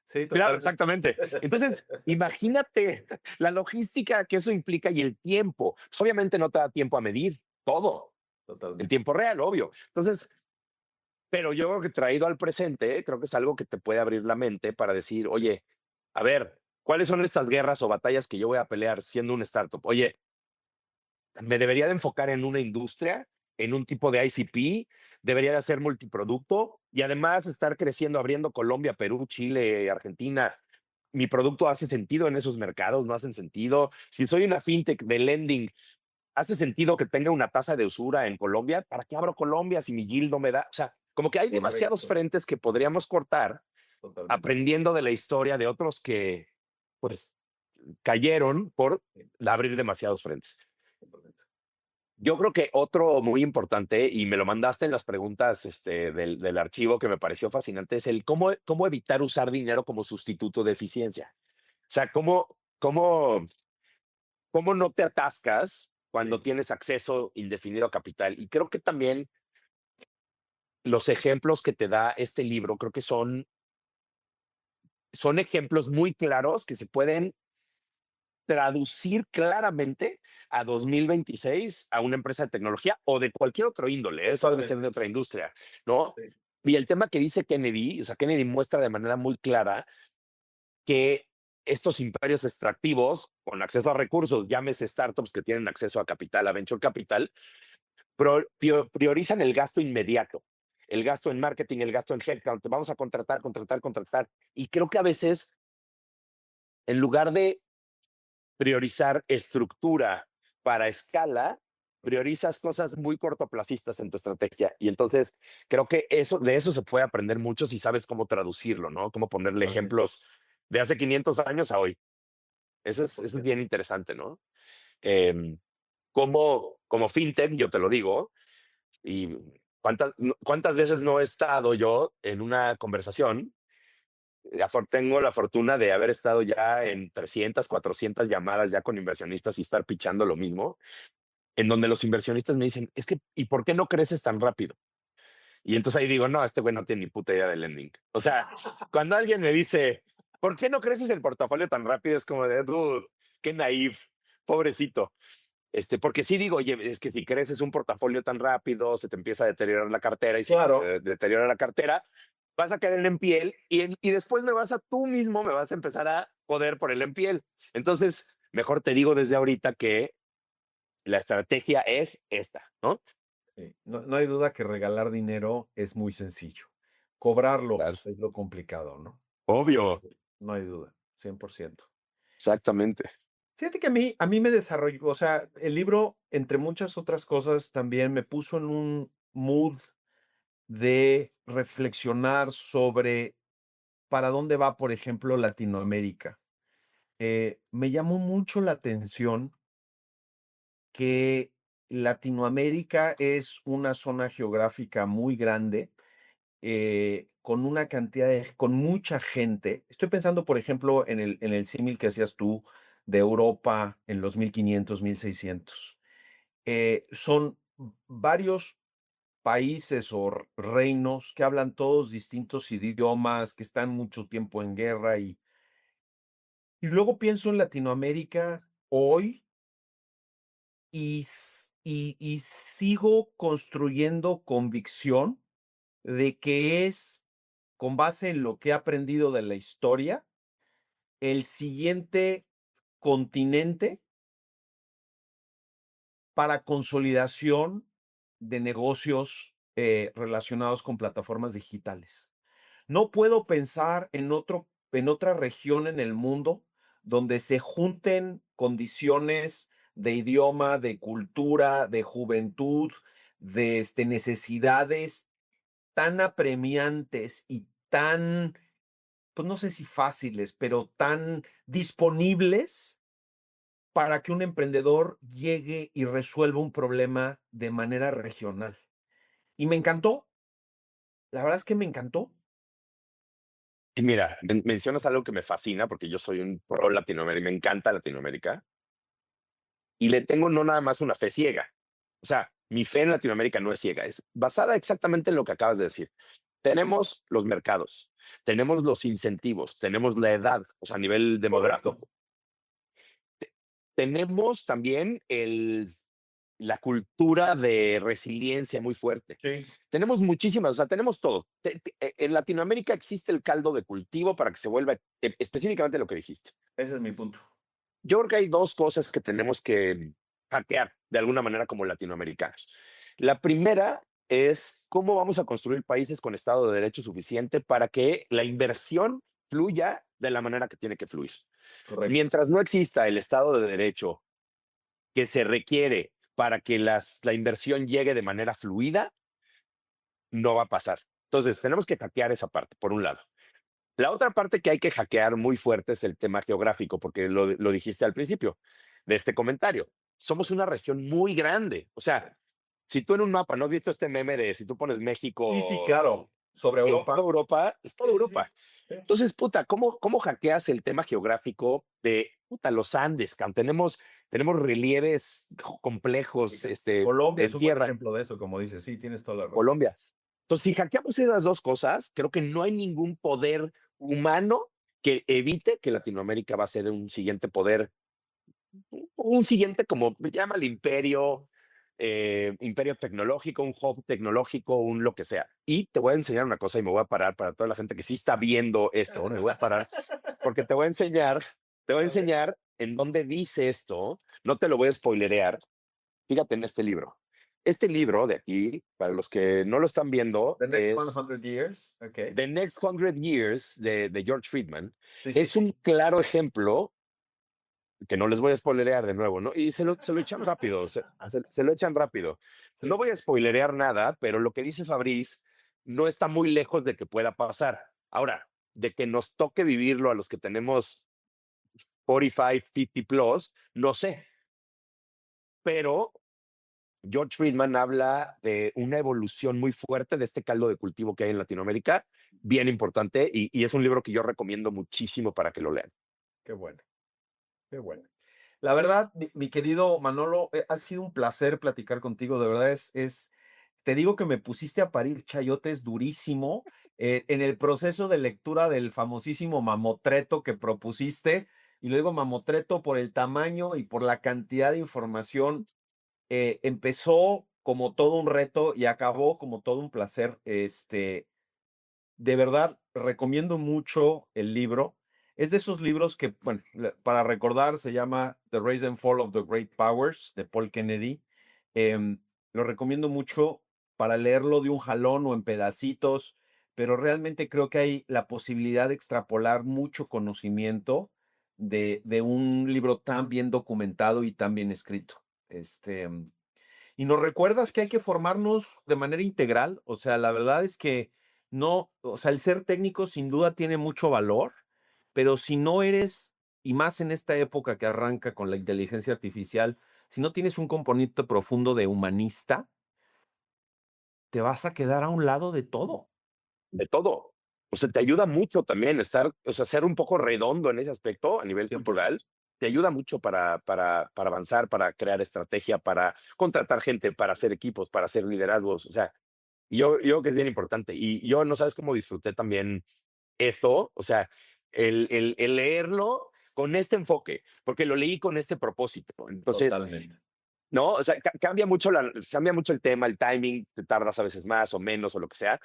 S4: Sí,
S5: claro,
S4: totalmente.
S5: exactamente. Entonces, imagínate la logística que eso implica y el tiempo. Pues obviamente no te da tiempo a medir todo en
S4: Totalmente.
S5: tiempo real, obvio. Entonces, pero yo creo que traído al presente, creo que es algo que te puede abrir la mente para decir, oye, a ver, ¿cuáles son estas guerras o batallas que yo voy a pelear siendo un startup? Oye, me debería de enfocar en una industria, en un tipo de ICP, debería de hacer multiproducto y además estar creciendo, abriendo Colombia, Perú, Chile, Argentina. Mi producto hace sentido en esos mercados, no hacen sentido. Si soy una fintech de lending, hace sentido que tenga una tasa de usura en Colombia. ¿Para qué abro Colombia si mi yield no me da? O sea, como que hay demasiados
S4: Correcto.
S5: frentes que podríamos cortar
S4: Totalmente.
S5: aprendiendo de la historia de otros que, pues, cayeron por abrir demasiados frentes.
S4: Totalmente.
S5: Yo creo que otro muy importante, y me lo mandaste en las preguntas del archivo que me pareció fascinante, es el cómo evitar usar dinero como sustituto de eficiencia. O sea, cómo no te atascas cuando
S4: Sí.
S5: tienes acceso indefinido a capital. Y creo que también los ejemplos que te da este libro, creo que son ejemplos muy claros que se pueden traducir claramente a 2026 a una empresa de tecnología o de cualquier otro índole, eso debe ser de otra industria, ¿no?
S4: Sí.
S5: Y el tema que dice Kennedy, o sea, Kennedy muestra de manera muy clara que estos imperios extractivos con acceso a recursos, llámese startups que tienen acceso a capital, a venture capital, priorizan el gasto inmediato, el gasto en marketing, el gasto en headcount, vamos a contratar, contratar, contratar. Y creo que a veces, en lugar de priorizar estructura para escala, priorizas cosas muy cortoplacistas en tu estrategia. Y entonces creo que de eso se puede aprender mucho si sabes cómo traducirlo, ¿no? Cómo ponerle
S4: Totalmente.
S5: ejemplos de hace 500 años a hoy. Eso es bien interesante, ¿no? Em, como fintech, yo te lo digo, y cuántas veces no he estado yo en una conversación. Tengo la fortuna de haber estado ya en 300, 400 llamadas ya con inversionistas y estar pichando lo mismo. en donde los inversionistas me dicen, es que, ¿y por qué no creces tan rápido? Y entonces ahí digo, no, este güey no tiene ni puta idea de lending. O sea, cuando alguien me dice, ¿por qué no creces el portafolio tan rápido? Es como de, dude, qué naif, pobrecito. Porque sí digo, oye, es que si creces un portafolio tan rápido, se te empieza a deteriorar la cartera y si
S4: Claro.
S5: te deteriora la cartera, vas a caer en NPL y después tú mismo me vas a empezar a joder por el NPL. Entonces, mejor te digo desde ahorita que la estrategia es esta, ¿no?
S4: Sí, no hay duda que regalar dinero es muy sencillo. Cobrarlo
S5: Claro.
S4: es lo complicado, ¿no?
S5: Obvio.
S4: No hay duda, 100%.
S5: Exactamente.
S4: Fíjate que a mí me desarrolló, o sea, el libro, entre muchas otras cosas, también me puso en un mood de reflexionar sobre para dónde va, por ejemplo, Latinoamérica. Me llamó mucho la atención que Latinoamérica es una zona geográfica muy grande, con una con mucha gente. Estoy pensando, por ejemplo, en el símil que hacías tú de Europa en los 1500, 1600. Son varios países o reinos que hablan todos distintos idiomas, que están mucho tiempo en guerra y luego pienso en Latinoamérica hoy y sigo construyendo convicción de que es, con base en lo que he aprendido de la historia, el siguiente continente para consolidación de negocios relacionados con plataformas digitales. No puedo pensar en otra región en el mundo donde se junten condiciones de idioma, de cultura, de juventud, de necesidades tan apremiantes y tan, pues no sé si fáciles, pero tan disponibles para que un emprendedor llegue y resuelva un problema de manera regional. Y me encantó, la verdad es que me encantó.
S5: Y mira, mencionas algo que me fascina porque yo soy un pro Latinoamérica, me encanta Latinoamérica y le tengo no nada más una fe ciega. O sea, mi fe en Latinoamérica no es ciega, es basada exactamente en lo que acabas de decir. Tenemos los mercados, tenemos los incentivos, tenemos la edad, o sea, a nivel demográfico. Tenemos también la cultura de resiliencia muy fuerte.
S4: Sí.
S5: Tenemos muchísimas, o sea, tenemos todo. En Latinoamérica existe el caldo de cultivo para que se vuelva específicamente lo que dijiste.
S4: Ese es mi punto.
S5: Yo creo que hay dos cosas que tenemos que hackear de alguna manera como latinoamericanos. La primera es cómo vamos a construir países con Estado de Derecho suficiente para que la inversión fluya de la manera que tiene que fluir.
S4: Correcto.
S5: Mientras no exista el Estado de Derecho que se requiere para que la inversión llegue de manera fluida, no va a pasar. Entonces, tenemos que hackear esa parte, por un lado. La otra parte que hay que hackear muy fuerte es el tema geográfico, porque lo dijiste al principio de este comentario. Somos una región muy grande. O sea, si tú en un mapa, ¿no has visto este meme de si tú pones México?
S4: Sí, claro. Sobre
S5: y
S4: Europa.
S5: toda Europa, es toda
S4: Sí, sí,
S5: Europa.
S4: sí.
S5: Entonces, puta, ¿cómo hackeas el tema geográfico de puta, los Andes? Tenemos relieves complejos,
S4: Colombia
S5: en
S4: es un buen
S5: tierra,
S4: ejemplo de eso, como dices. Sí, tienes toda la razón.
S5: Colombia. Entonces, si hackeamos esas dos cosas, creo que no hay ningún poder humano que evite que Latinoamérica va a ser un siguiente poder, un siguiente, como me llama el imperio, imperio tecnológico, un hub tecnológico, un lo que sea. Y te voy a enseñar una cosa y me voy a parar para toda la gente que sí está viendo esto. Bueno, me voy a parar porque te voy a enseñar en dónde dice esto. No te lo voy a spoilerear. Fíjate en este libro. Este libro de aquí, para los que no lo están viendo,
S4: The Next
S5: es
S4: 100 Years. Okay.
S5: The Next 100 Years de George Friedman.
S4: Sí, sí,
S5: Es un claro ejemplo que no les voy a spoilerear de nuevo, ¿no? Y se lo echan rápido, se lo echan rápido.
S4: Sí.
S5: No voy a spoilerear nada, pero lo que dice Fabriz no está muy lejos de que pueda pasar. Ahora, de que nos toque vivirlo a los que tenemos 45, 50 plus, no sé. Pero George Friedman habla de una evolución muy fuerte de este caldo de cultivo que hay en Latinoamérica, bien importante, y es un libro que yo recomiendo muchísimo para que lo lean.
S4: Qué bueno. Qué bueno. La verdad, mi querido Manolo, ha sido un placer platicar contigo. De verdad te digo que me pusiste a parir chayotes durísimo en el proceso de lectura del famosísimo mamotreto que propusiste. Y luego mamotreto por el tamaño y por la cantidad de información. Empezó como todo un reto y acabó como todo un placer. De verdad, recomiendo mucho el libro. Es de esos libros que, bueno, para recordar, se llama The Rise and Fall of the Great Powers de Paul Kennedy. Lo recomiendo mucho para leerlo de un jalón o en pedacitos, pero realmente creo que hay la posibilidad de extrapolar mucho conocimiento de un libro tan bien documentado y tan bien escrito. Y nos recuerdas que hay que formarnos de manera integral. O sea, la verdad es que no, o sea, el ser técnico sin duda tiene mucho valor, pero si no eres, y más en esta época que arranca con la inteligencia artificial, si no tienes un componente profundo de humanista, te vas a quedar a un lado de todo.
S5: De todo. O sea, te ayuda mucho también estar, o sea, ser un poco redondo en ese aspecto a nivel
S4: 100%.
S5: cultural. Te ayuda mucho para avanzar, para crear estrategia, para contratar gente, para hacer equipos, para hacer liderazgos. O sea, yo creo que es bien importante. Y yo no sabes cómo disfruté también esto, o sea, el leerlo con este enfoque, porque lo leí con este propósito. Entonces,
S4: Totalmente.
S5: ¿no? O sea, cambia mucho el tema, el timing, te tardas a veces más o menos o lo que sea,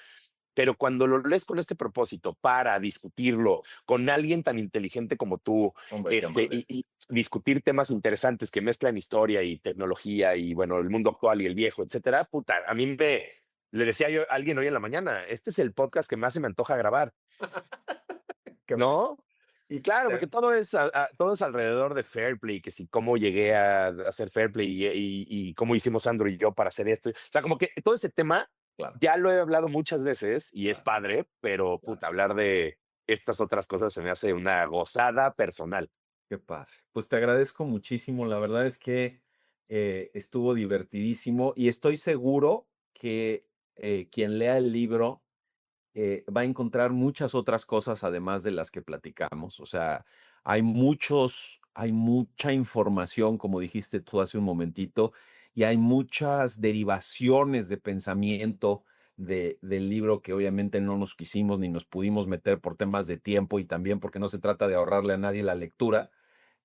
S5: pero cuando lo lees con este propósito para discutirlo con alguien tan inteligente como tú,
S4: Hombre, qué amable.
S5: y discutir temas interesantes que mezclan historia y tecnología y, bueno, el mundo actual y el viejo, etcétera, puta, a mí le decía yo a alguien hoy en la mañana, este es el podcast que más se me antoja grabar,
S4: Qué
S5: ¿no? Y claro, porque todo todo es alrededor de Fairplay, que si cómo llegué a hacer Fairplay y cómo hicimos Andrew y yo para hacer esto. O sea, como que todo ese tema
S4: claro,
S5: ya lo he hablado muchas veces y es
S4: claro,
S5: padre, pero
S4: claro.
S5: puta, hablar de estas otras cosas se me hace una gozada personal.
S4: Qué padre. Pues te agradezco muchísimo. La verdad es que estuvo divertidísimo y estoy seguro que quien lea el libro va a encontrar muchas otras cosas además de las que platicamos. O sea, hay mucha información, como dijiste tú hace un momentito, y hay muchas derivaciones de pensamiento del libro que obviamente no nos quisimos ni nos pudimos meter por temas de tiempo y también porque no se trata de ahorrarle a nadie la lectura.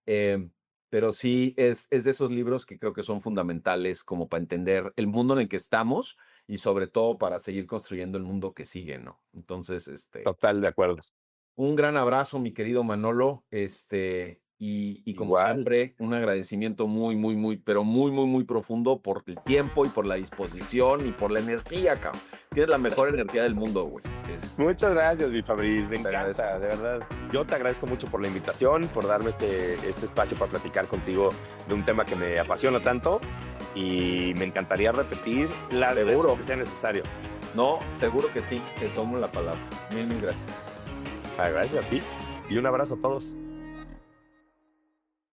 S4: Pero sí es de esos libros que creo que son fundamentales como para entender el mundo en el que estamos y sobre todo para seguir construyendo el mundo que sigue, ¿no? Entonces,
S5: Total, de acuerdo.
S4: un gran abrazo, mi querido Manolo, y como
S5: Igual.
S4: siempre, un agradecimiento muy, muy, muy, pero muy, muy, muy profundo por el tiempo y por la disposición y por la energía, cabrón. Tienes la mejor energía del mundo, güey.
S5: Muchas gracias, mi Fabriz. Me
S4: Te agradezco.
S5: encanta, de verdad. Yo te agradezco mucho por la invitación, por darme este espacio para platicar contigo de un tema que me apasiona tanto y me encantaría repetir las veces
S4: Seguro.
S5: que sea necesario.
S4: No, seguro que sí, te tomo la palabra. Mil, mil gracias.
S5: Gracias a ti y un abrazo a todos.